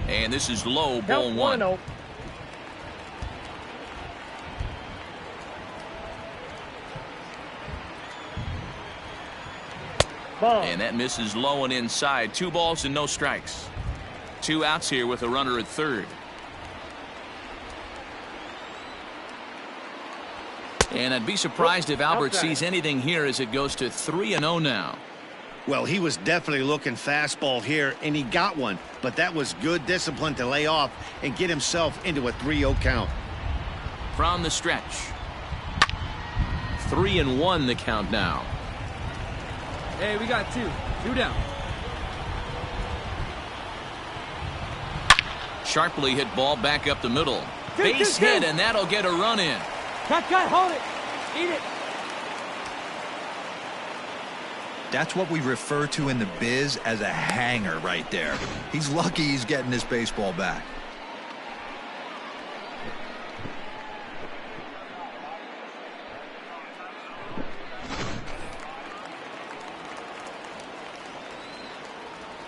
And this is low, ball 1. 1-0. And that misses low and inside. 2 balls and no strikes. 2 outs here with a runner at third. And I'd be surprised if Albert sees anything here as it goes to 3-0 now. Well, he was definitely looking fastball here, and he got one. But that was good discipline to lay off and get himself into a 3-0 count. From the stretch. 3-1 the count now. Hey, we got 2. 2 down. Sharply hit ball back up the middle. Base hit, and that'll get a run in. Cut, hold it. Eat it. That's what we refer to in the biz as a hanger right there. He's lucky he's getting his baseball back.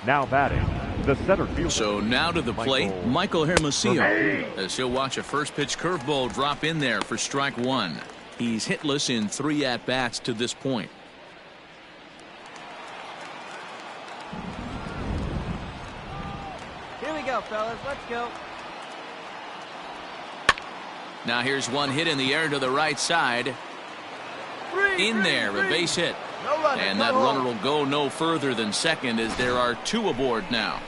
Now batting, the center fielder. So now to the plate, Michael Hermosillo, as he'll watch a first pitch curveball drop in there for strike 1. He's hitless in 3 at-bats to this point. Here we go, fellas. Let's go. Now here's one hit in the air to the right side. In there, a base hit. And that runner will go no further than second as there are 2 aboard now.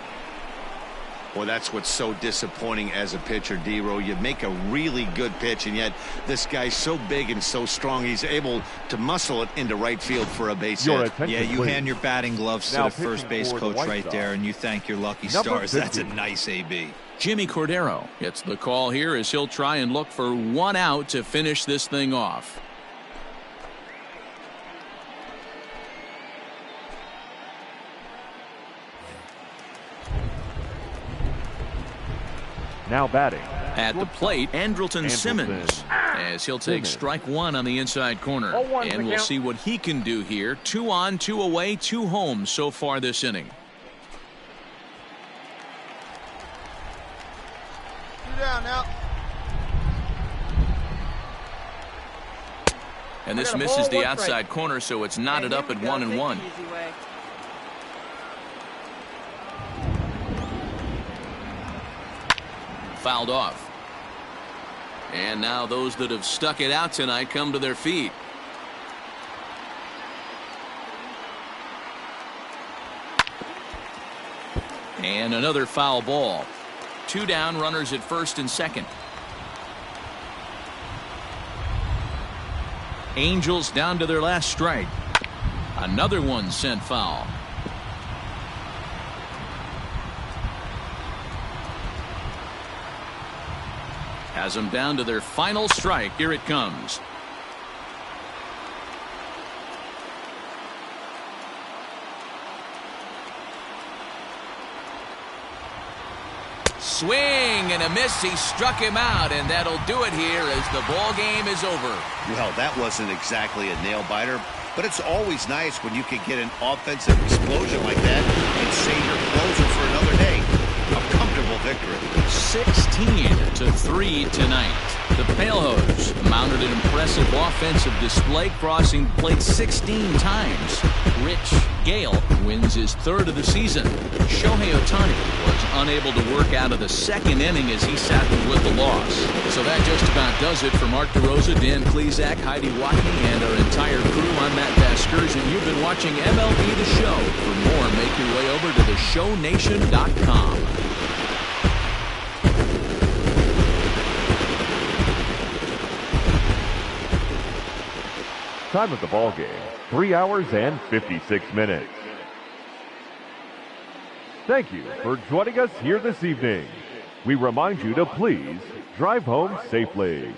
Well, that's what's so disappointing as a pitcher, D-Row. You make a really good pitch, and yet this guy's so big and so strong, he's able to muscle it into right field for a base hit. Yeah, you hand your batting gloves to the first base coach right there, and you thank your lucky stars. That's a nice AB. Jimmy Cordero gets the call here as he'll try and look for 1 out to finish this thing off. Now batting. At the plate, Andrelton Simmons, as he'll take strike 1 on the inside corner. And we'll see what he can do here. 2 on, 2 away, 2 home so far this inning. 2 down now. And this misses the outside corner, so it's knotted up at 1-1. Fouled off. And now those that have stuck it out tonight come to their feet. And another foul ball. 2 down, runners at first and second. Angels down to their last strike. Another one sent foul. Has them down to their final strike. Here it comes. Swing and a miss. He struck him out, and that'll do it here as the ball game is over. Well, that wasn't exactly a nail-biter, but it's always nice when you can get an offensive explosion like that and save your closer for another day. A comfortable victory. 16-3 tonight. The Palehose mounted an impressive offensive display, crossing the plate 16 times. RICHGALE wins his third of the season. Shohei Ohtani was unable to work out of the second inning as he sat with the loss. So that just about does it for Mark DeRosa, Dan Klezak, Heidi Watkey, and our entire crew. I'm Matt Vasgersian. You've been watching MLB The Show. For more, make your way over to theshownation.com. Time of the ball game, 3 hours and 56 minutes. Thank you for joining us here this evening. We remind you to please drive home safely.